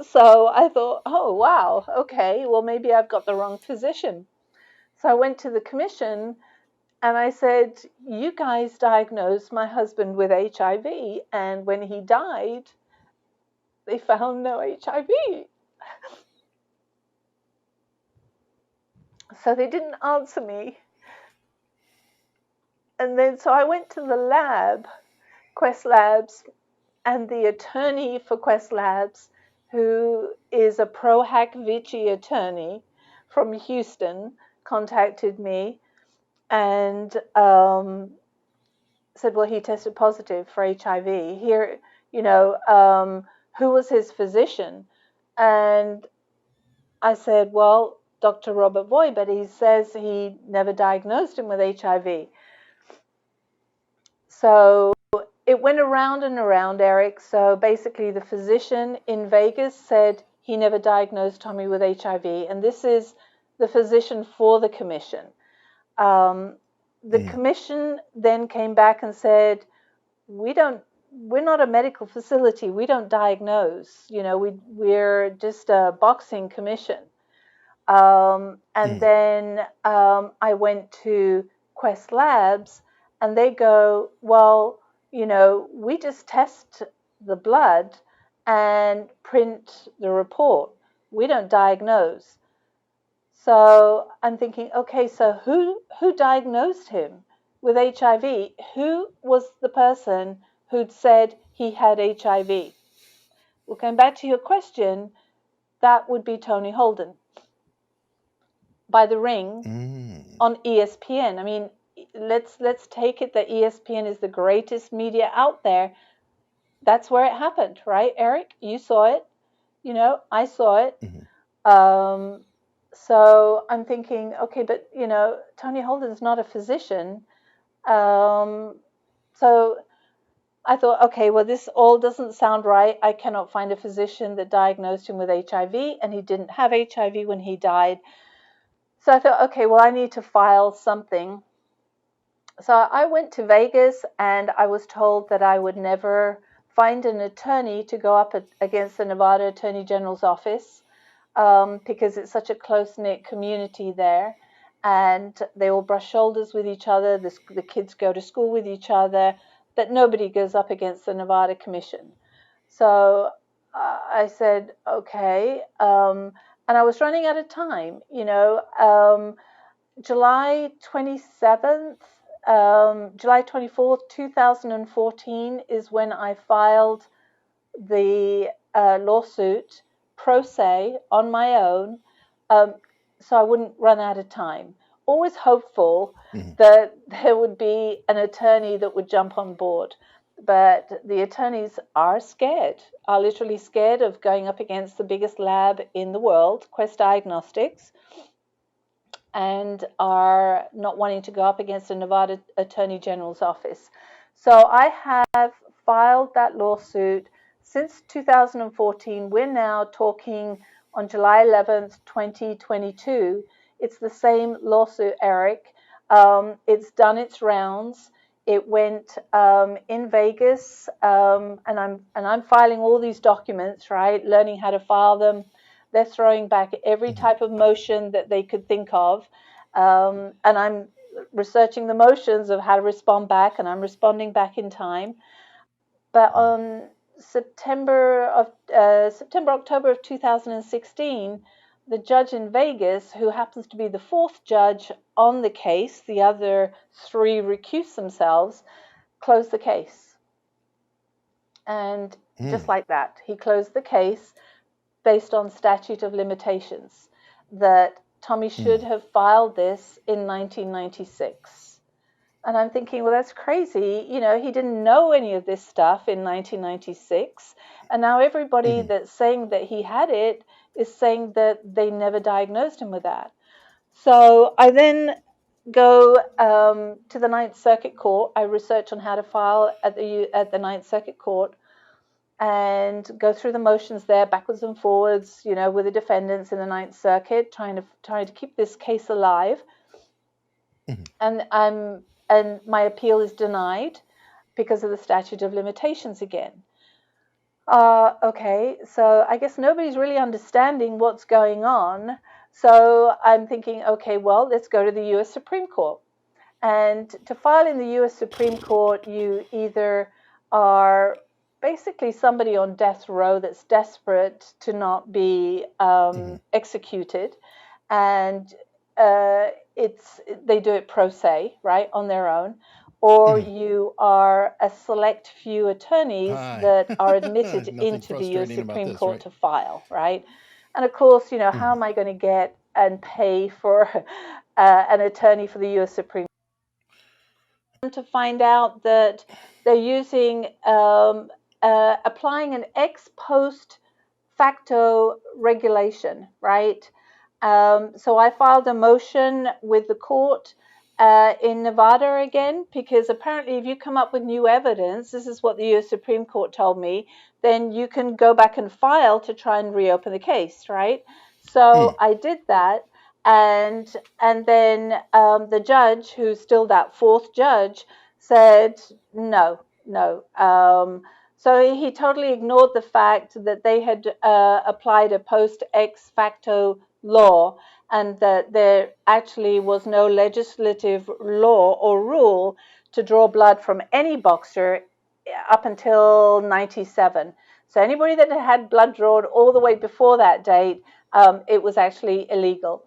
So I thought, oh, wow, okay, well, maybe I've got the wrong physician. So I went to the commission and I said, you guys diagnosed my husband with HIV, and when he died, they found no HIV. So they didn't answer me. And then so I went to the lab, Quest Labs, and the attorney for Quest Labs, who is a Pro-Hack Vichy attorney from Houston, contacted me and said, well, he tested positive for HIV. Here, you know, who was his physician? And I said, well, Dr. Robert Voy, but he says he never diagnosed him with HIV. So it went around and around, Eric. So basically the physician in Vegas said he never diagnosed Tommy with HIV. And this is the physician for the commission. The commission then came back and said, we're not a medical facility. We don't diagnose. You know, we're just a boxing commission. And then I went to Quest Labs, and they go, well, you know, we just test the blood and print the report. We don't diagnose. So I'm thinking, okay, so who diagnosed him with HIV, who was the person who'd said he had HIV? Well, going back to your question, that would be Tony Holden by the ring on ESPN. I mean, let's take it that ESPN is the greatest media out there. That's where it happened, right, Eric? You saw it. You know, I saw it. So I'm thinking, okay, but, you know, Tony Holden's not a physician. So I thought, okay, well, this all doesn't sound right. I cannot find a physician that diagnosed him with HIV, and he didn't have HIV when he died. So I thought, okay, well, I need to file something. So I went to Vegas, and I was told that I would never find an attorney to go up against the Nevada Attorney General's office because it's such a close-knit community there, and they all brush shoulders with each other. The kids go to school with each other, that nobody goes up against the Nevada Commission. So I said, okay, and I was running out of time, you know. July 27th, July 24th, 2014 is when I filed the lawsuit pro se on my own, so I wouldn't run out of time. Always hopeful that there would be an attorney that would jump on board. But the attorneys are scared, are literally scared of going up against the biggest lab in the world, Quest Diagnostics, and are not wanting to go up against the Nevada Attorney General's office. So I have filed that lawsuit since 2014. We're now talking on July 11th, 2022. It's the same lawsuit, Eric. It's done its rounds. It went in Vegas, and I'm filing all these documents, right? Learning how to file them. They're throwing back every type of motion that they could think of, and I'm researching the motions of how to respond back, and I'm responding back in time. But on September, October of 2016, the judge in Vegas, who happens to be the fourth judge on the case, the other three recused themselves, closed the case. And just like that, he closed the case based on statute of limitations, that Tommy should have filed this in 1996. And I'm thinking, well, that's crazy. You know, he didn't know any of this stuff in 1996. And now everybody that's saying that he had it is saying that they never diagnosed him with that. So I then go to the Ninth Circuit Court. I research on how to file at the Ninth Circuit Court and go through the motions there backwards and forwards, you know, with the defendants in the Ninth Circuit, trying to keep this case alive. And my appeal is denied because of the statute of limitations again. Okay, so I guess nobody's really understanding what's going on. So I'm thinking, okay, well, let's go to the U.S. Supreme Court. And to file in the U.S. Supreme Court, you either are basically somebody on death row that's desperate to not be executed, and they do it pro se, right, on their own, or you are a select few attorneys that are admitted into the U.S. Supreme Court to file, right? And of course, you know, how am I going to get and pay for an attorney for the U.S. Supreme Court? To find out that they're using, applying an ex post facto regulation, right? So I filed a motion with the court in Nevada again, because apparently if you come up with new evidence, this is what the U.S. Supreme Court told me, then you can go back and file to try and reopen the case, right? So I did that, and then the judge, who's still that fourth judge, said no. So he totally ignored the fact that they had applied a post ex facto law, and that there actually was no legislative law or rule to draw blood from any boxer up until 97. So anybody that had blood drawn all the way before that date, it was actually illegal.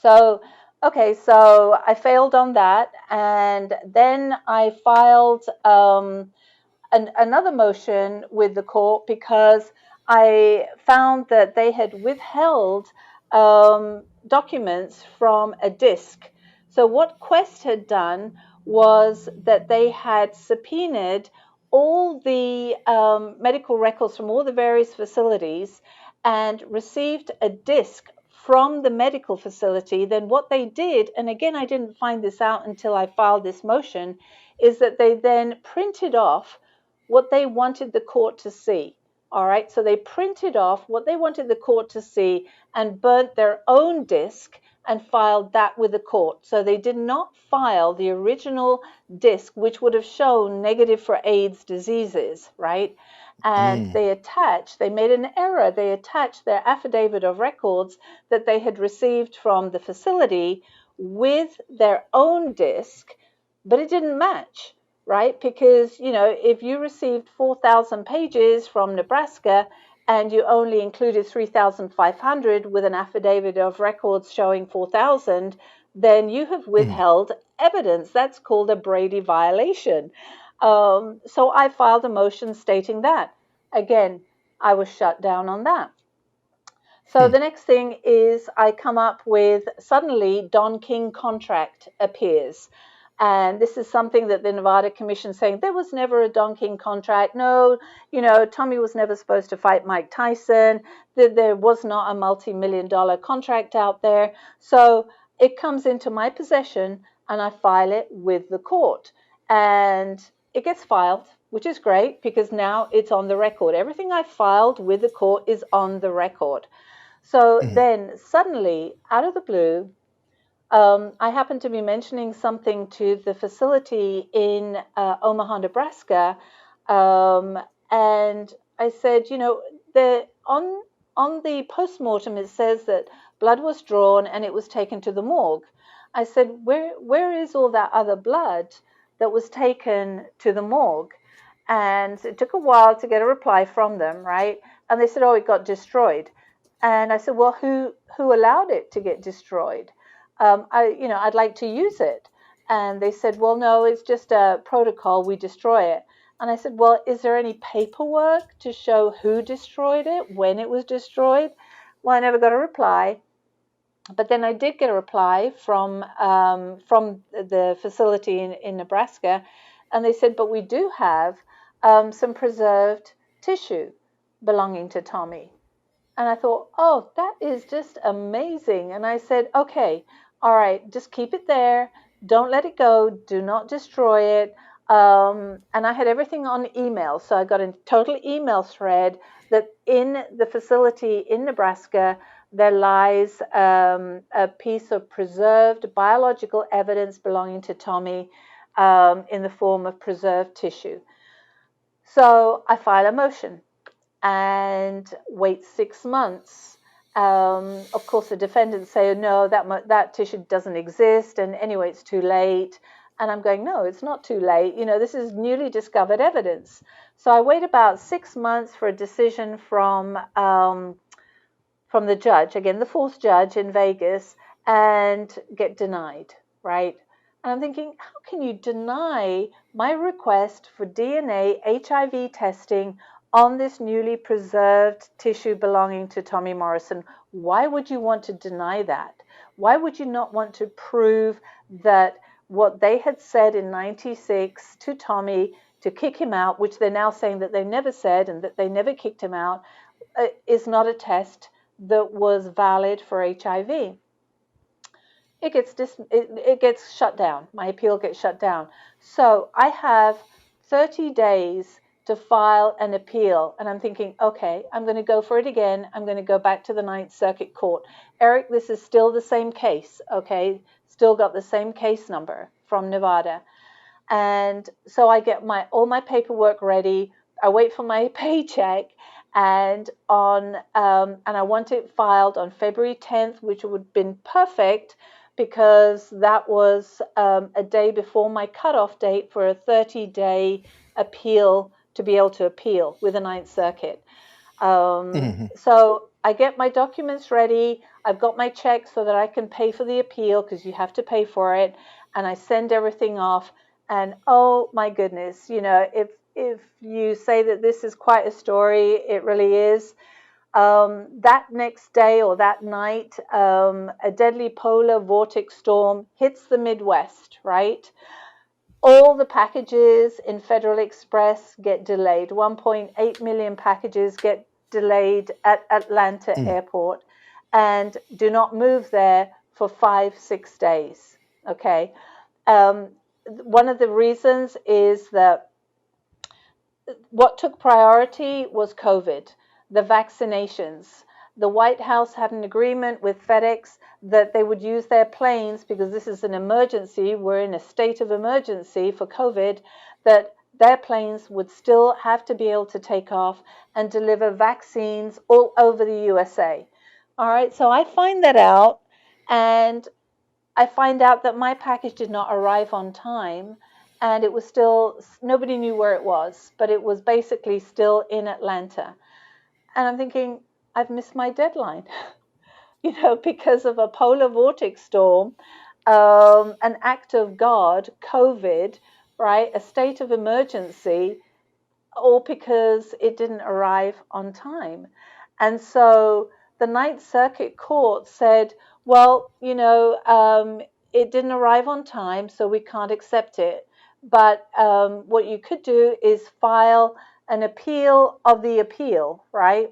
So Okay, so I failed on that, and then I filed another motion with the court because I found that they had withheld documents from a disk. So what Quest had done was that they had subpoenaed all the medical records from all the various facilities and received a disk from the medical facility. Then what they did, and again, I didn't find this out until I filed this motion, is that they then printed off what they wanted the court to see. All right, so they printed off what they wanted the court to see and burnt their own disk and filed that with the court. So they did not file the original disk, which would have shown negative for AIDS diseases, right? And they made an error. They attached their affidavit of records that they had received from the facility with their own disk, but it didn't match, right? Because, you know, if you received 4,000 pages from Nebraska and you only included 3,500 with an affidavit of records showing 4,000, then you have withheld evidence. That's called a Brady violation. So I filed a motion stating that. Again, I was shut down on that. So the next thing is I come up with, suddenly Don King contract appears. And this is something that the Nevada Commission is saying, there was never a Don King contract. No, you know, Tommy was never supposed to fight Mike Tyson. There was not a multi-million-dollar contract out there. So it comes into my possession and I file it with the court. And it gets filed, which is great because now it's on the record. Everything I filed with the court is on the record. So then suddenly, out of the blue, I happened to be mentioning something to the facility in Omaha, Nebraska, and I said, you know, on the postmortem it says that blood was drawn and it was taken to the morgue. I said, where is all that other blood that was taken to the morgue? And it took a while to get a reply from them, right? And they said, oh, it got destroyed. And I said, well, who allowed it to get destroyed? I'd like to use it. And they said, well, no, it's just a protocol. We destroy it. And I said, well, is there any paperwork to show who destroyed it, when it was destroyed? Well, I never got a reply. But then I did get a reply from the facility in Nebraska. And they said, but we do have some preserved tissue belonging to Tommy. And I thought, oh, that is just amazing. And I said, okay, all right, just keep it there. Don't let it go. Do not destroy it. And I had everything on email. So I got a total email thread that in the facility in Nebraska, there lies a piece of preserved biological evidence belonging to Tommy in the form of preserved tissue. So I file a motion and wait 6 months. Of course, the defendants say, no, that tissue doesn't exist, and anyway, it's too late. And I'm going, no, it's not too late. You know, this is newly discovered evidence. So I wait about 6 months for a decision from the judge, again, the fourth judge in Vegas, and get denied, right? And I'm thinking, how can you deny my request for DNA HIV testing on this newly preserved tissue belonging to Tommy Morrison? Why would you want to deny that? Why would you not want to prove that what they had said in '96 to Tommy to kick him out, which they're now saying that they never said and that they never kicked him out, is not a test that was valid for HIV? It gets shut down. My appeal gets shut down. So I have 30 days to file an appeal. And I'm thinking, okay, I'm going to go for it again. I'm going to go back to the Ninth Circuit Court. Eric, this is still the same case, okay? Still got the same case number from Nevada. And so I get all my paperwork ready. I wait for my paycheck, and I want it filed on February 10th, which would have been perfect because that was a day before my cutoff date for a 30-day appeal to be able to appeal with the Ninth Circuit. So I get my documents ready. I've got my check so that I can pay for the appeal, because you have to pay for it. And I send everything off. And oh my goodness, if you say that this is quite a story, it really is. That next day or that night, a deadly polar vortex storm hits the Midwest, right? All the packages in Federal Express get delayed. 1.8 million packages get delayed at Atlanta Airport and do not move there for 5-6 days. Okay. One of the reasons is that what took priority was COVID, the vaccinations. The White House had an agreement with FedEx that they would use their planes, because this is an emergency, we're in a state of emergency for COVID, that their planes would still have to be able to take off and deliver vaccines all over the USA. All right, so I find that out, and I find out that my package did not arrive on time, and it was still, nobody knew where it was, but it was basically still in Atlanta. And I'm thinking, I've missed my deadline, because of a polar vortex storm, an act of God, COVID, right, a state of emergency, all because it didn't arrive on time. And so the Ninth Circuit Court said, well, it didn't arrive on time, so we can't accept it. But what you could do is file an appeal of the appeal, right?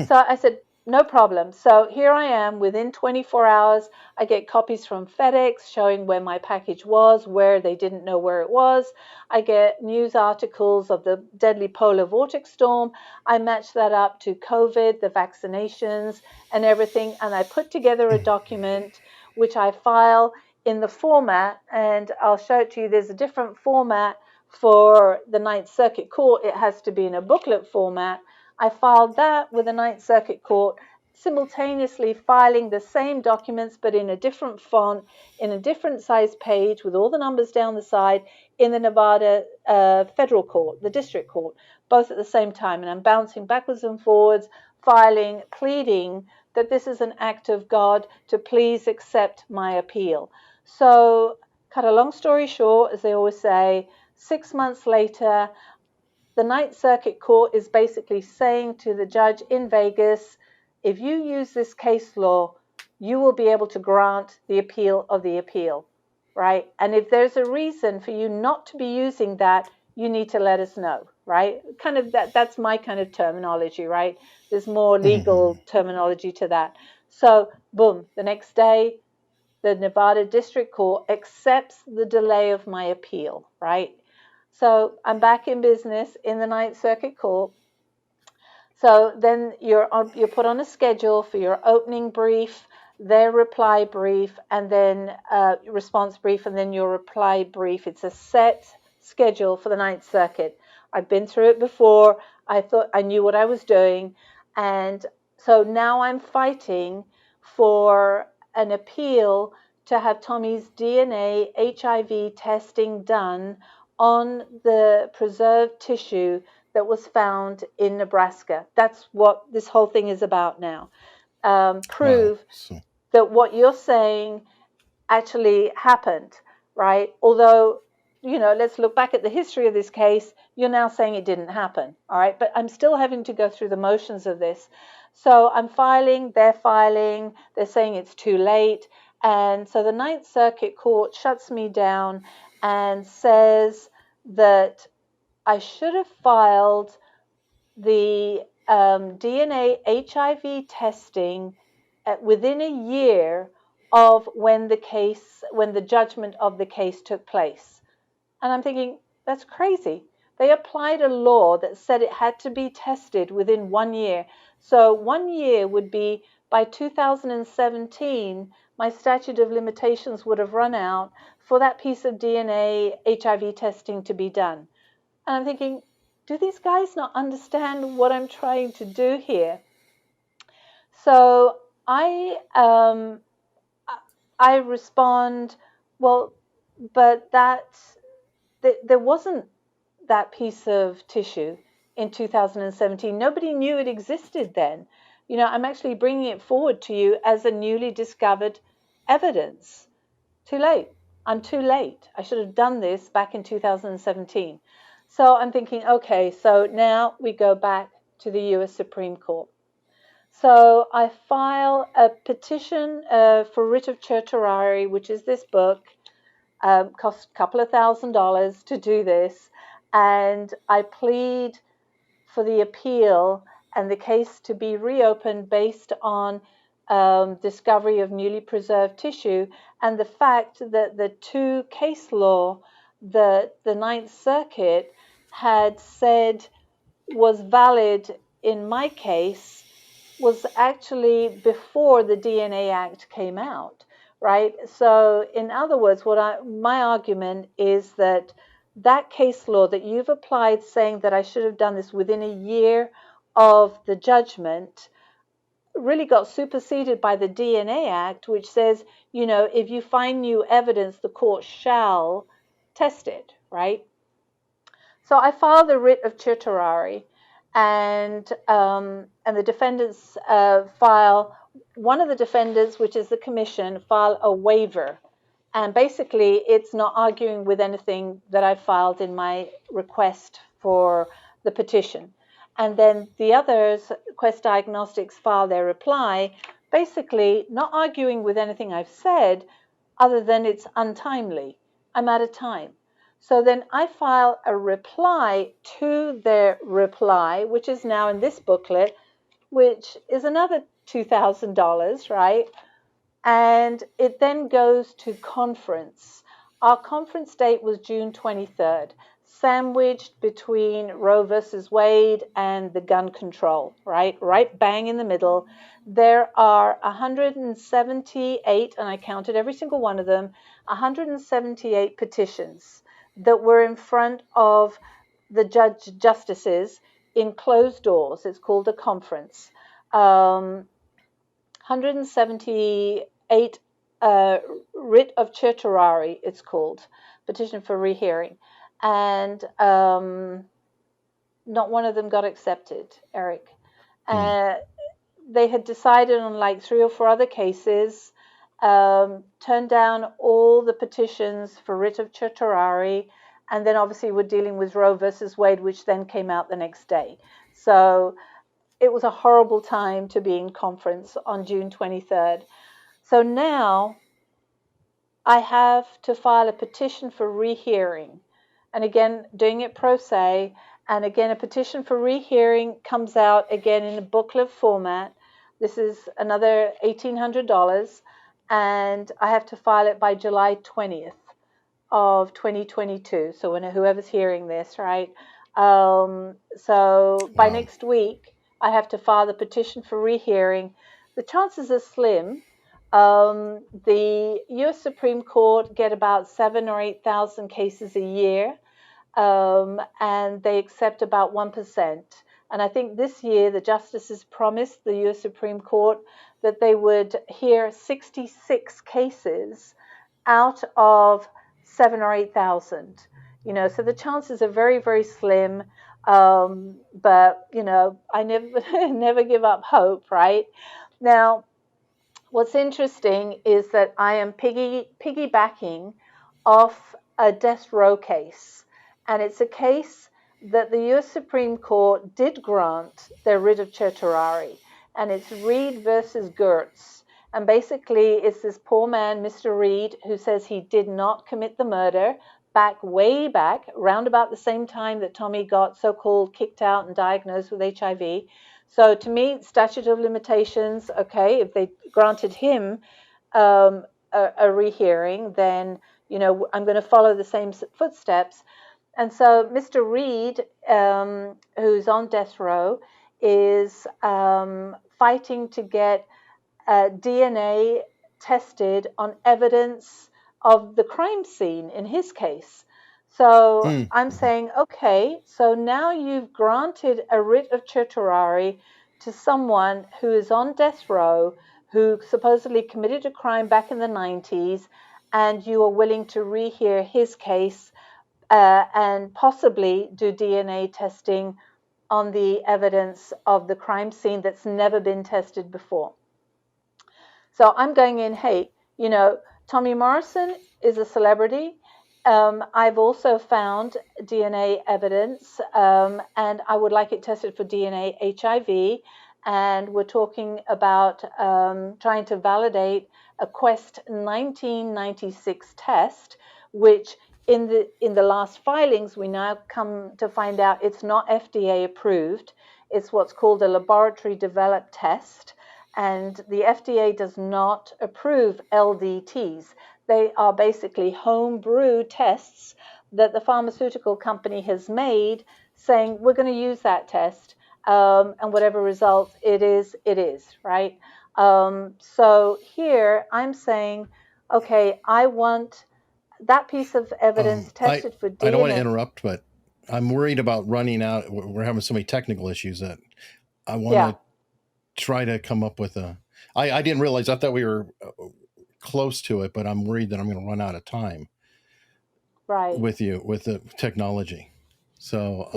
So I said, no problem. So here I am, within 24 hours, I get copies from FedEx showing where my package was, where they didn't know where it was. I get news articles of the deadly polar vortex storm. I match that up to COVID, the vaccinations and everything. And I put together a document, which I file in the format, and I'll show it to you. There's a different format for the Ninth Circuit Court. It has to be in a booklet format. I filed that with the Ninth Circuit Court, simultaneously filing the same documents but in a different font, in a different size page, with all the numbers down the side, in the Nevada Federal Court, the District Court, both at the same time. And I'm bouncing backwards and forwards, filing, pleading that this is an act of God to please accept my appeal. So, cut a long story short, as they always say, 6 months later, the Ninth Circuit Court is basically saying to the judge in Vegas, if you use this case law, you will be able to grant the appeal of the appeal, right? And if there's a reason for you not to be using that, you need to let us know, right? Kind of that's my kind of terminology, right? There's more legal terminology to that. So, boom, the next day, the Nevada District Court accepts the delay of my appeal, right? So I'm back in business in the Ninth Circuit Court. So then you're put on a schedule for your opening brief, their reply brief, and then response brief, and then your reply brief. It's a set schedule for the Ninth Circuit. I've been through it before. I thought I knew what I was doing. And so now I'm fighting for an appeal to have Tommy's DNA HIV testing done on the preserved tissue that was found in Nebraska. That's what this whole thing is about now. Prove that what you're saying actually happened, right? Although, let's look back at the history of this case. You're now saying it didn't happen, all right? But I'm still having to go through the motions of this. So I'm filing, they're saying it's too late. And so the Ninth Circuit Court shuts me down and says that I should have filed the DNA HIV testing within a year of when the judgment of the case took place. And I'm thinking, that's crazy. They applied a law that said it had to be tested within 1 year. So 1 year would be, by 2017, my statute of limitations would have run out for that piece of DNA HIV testing to be done. And I'm thinking, do these guys not understand what I'm trying to do here? So I respond, well, but there wasn't that piece of tissue in 2017. Nobody knew it existed then. You know, I'm actually bringing it forward to you as a newly discovered evidence. Too late. I'm too late. I should have done this back in 2017. So I'm thinking, okay, so now we go back to the US Supreme Court. So I file a petition for writ of certiorari, which is this book. Cost a couple of $1,000s to do this. And I plead for the appeal and the case to be reopened based on discovery of newly preserved tissue and the fact that the two case law that the Ninth Circuit had said was valid in my case was actually before the DNA Act came out, right? So in other words, my argument is that that case law that you've applied saying that I should have done this within a year of the judgment really got superseded by the DNA Act, which says, you know, if you find new evidence, the court shall test it, right? So I filed the writ of certiorari, and the defendants one of the defendants, which is the commission, file a waiver. And basically, it's not arguing with anything that I filed in my request for the petition. And then the others, Quest Diagnostics, file their reply, basically not arguing with anything I've said, other than it's untimely. I'm out of time. So then I file a reply to their reply, which is now in this booklet, which is another $2,000, right? And it then goes to conference. Our conference date was June 23rd, sandwiched between Roe versus Wade and the gun control, right? Right bang in the middle. There are 178, and I counted every single one of them, 178 petitions that were in front of the justices in closed doors. It's called a conference. 178 writ of certiorari, it's called, petition for rehearing. And not one of them got accepted, Eric. They had decided on like 3 or 4 other cases, turned down all the petitions for writ of certiorari, and then obviously we're dealing with Roe versus Wade, which then came out the next day. So it was a horrible time to be in conference on June 23rd. So now I have to file a petition for rehearing. And again, doing it pro se. And again, a petition for rehearing comes out again in a booklet format. This is another $1,800. And I have to file it by July 20th of 2022. So when whoever's hearing this, right? So by next week, I have to file the petition for rehearing. The chances are slim. The U.S. Supreme Court get about 7,000 or 8,000 cases a year, and they accept about 1%. And I think this year the justices promised the U.S. Supreme Court that they would hear 66 cases out of 7,000 or 8,000. You know, so the chances are very, very slim. But you know, I never give up hope, right? Now, what's interesting is that I am piggybacking off a death row case, and it's a case that the U.S. Supreme Court did grant their writ of certiorari, and it's Reed versus Gertz. And basically, it's this poor man, Mr. Reed, who says he did not commit the murder way back, around about the same time that Tommy got so-called kicked out and diagnosed with HIV. So to me, statute of limitations, okay, if they granted him a rehearing, then, you know, I'm going to follow the same footsteps. And so Mr. Reed, who's on death row, is fighting to get DNA tested on evidence of the crime scene in his case. So I'm saying, okay, so now you've granted a writ of certiorari to someone who is on death row, who supposedly committed a crime back in the 90s, and you are willing to rehear his case and possibly do DNA testing on the evidence of the crime scene that's never been tested before. So I'm going in, hey, you know, Tommy Morrison is a celebrity. I've also found DNA evidence, and I would like it tested for DNA HIV. And we're talking about trying to validate a Quest 1996 test, which in the last filings, we now come to find out it's not FDA approved. It's what's called a laboratory developed test. And the FDA does not approve LDTs. They are basically homebrew tests that the pharmaceutical company has made, saying we're going to use that test, and whatever results it is, right? So here I'm saying, okay, I want that piece of evidence tested for DNA. I don't want to interrupt, but I'm worried about running out. We're having so many technical issues that I want to try to come up with a. I didn't realize. I thought we were close to it, but I'm worried that I'm going to run out of time. Right. With you, with the technology. So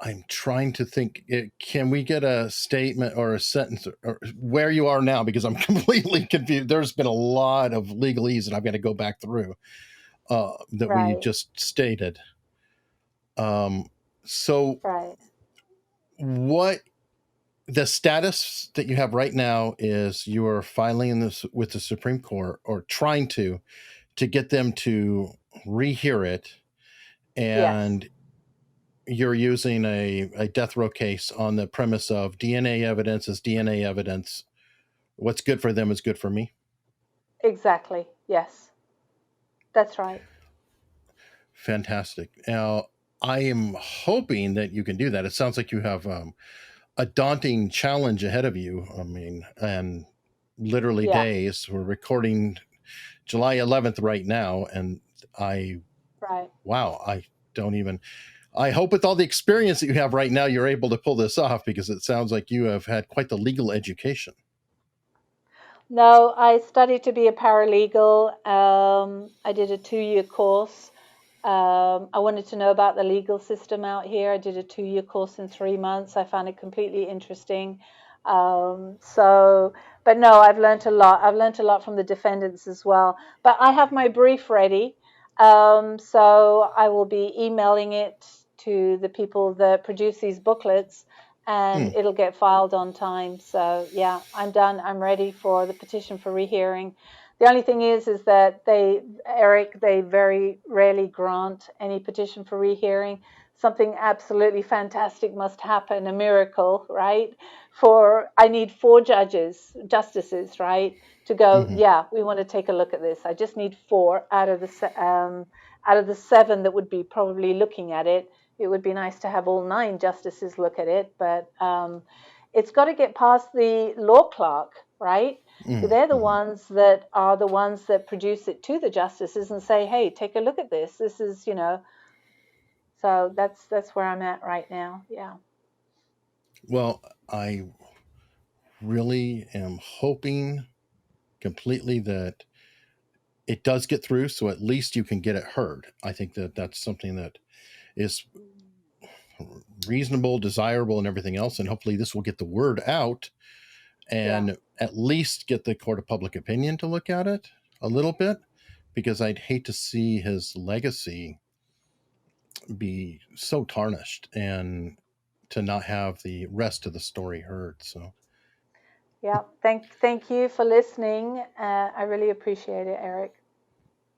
I'm trying to think. Can we get a statement or a sentence or where you are now? Because I'm completely confused. There's been a lot of legalese that I've got to go back through that we just stated. So what the status that you have right now is you are filing this with the Supreme Court or trying to get them to rehear it, and you're using a death row case on the premise of DNA evidence is DNA evidence. What's good for them is good for me. Exactly. Yes. That's right. Fantastic. Now, I am hoping that you can do that. It sounds like you have a daunting challenge ahead of you. I mean, and literally days. We're recording July 11th right now, and wow, I hope with all the experience that you have right now, you're able to pull this off, because it sounds like you have had quite the legal education. No, I studied to be a paralegal. I did a 2-year course. I wanted to know about the legal system out here. I did a 2-year course in 3 months. I found it completely interesting. But no, I've learned a lot. I've learned a lot from the defendants as well. But I have my brief ready. So I will be emailing it to the people that produce these booklets, and it'll get filed on time. So yeah, I'm done. I'm ready for the petition for rehearing. The only thing is that they very rarely grant any petition for rehearing. Something absolutely fantastic must happen, a miracle, right? I need 4 justices, right, to go, yeah, we want to take a look at this. I just need 4 out of the 7 that would be probably looking at it. It would be nice to have all 9 justices look at it, but it's got to get past the law clerk, right? They're the ones that produce it to the justices and say, hey, take a look at this. This is, so that's where I'm at right now. Yeah. Well, I really am hoping completely that it does get through, so at least you can get it heard. I think that that's something that is reasonable, desirable, and everything else. And hopefully this will get the word out and at least get the court of public opinion to look at it a little bit, because I'd hate to see his legacy be so tarnished and to not have the rest of the story heard. So yeah, thank you for listening. I really appreciate it, Eric.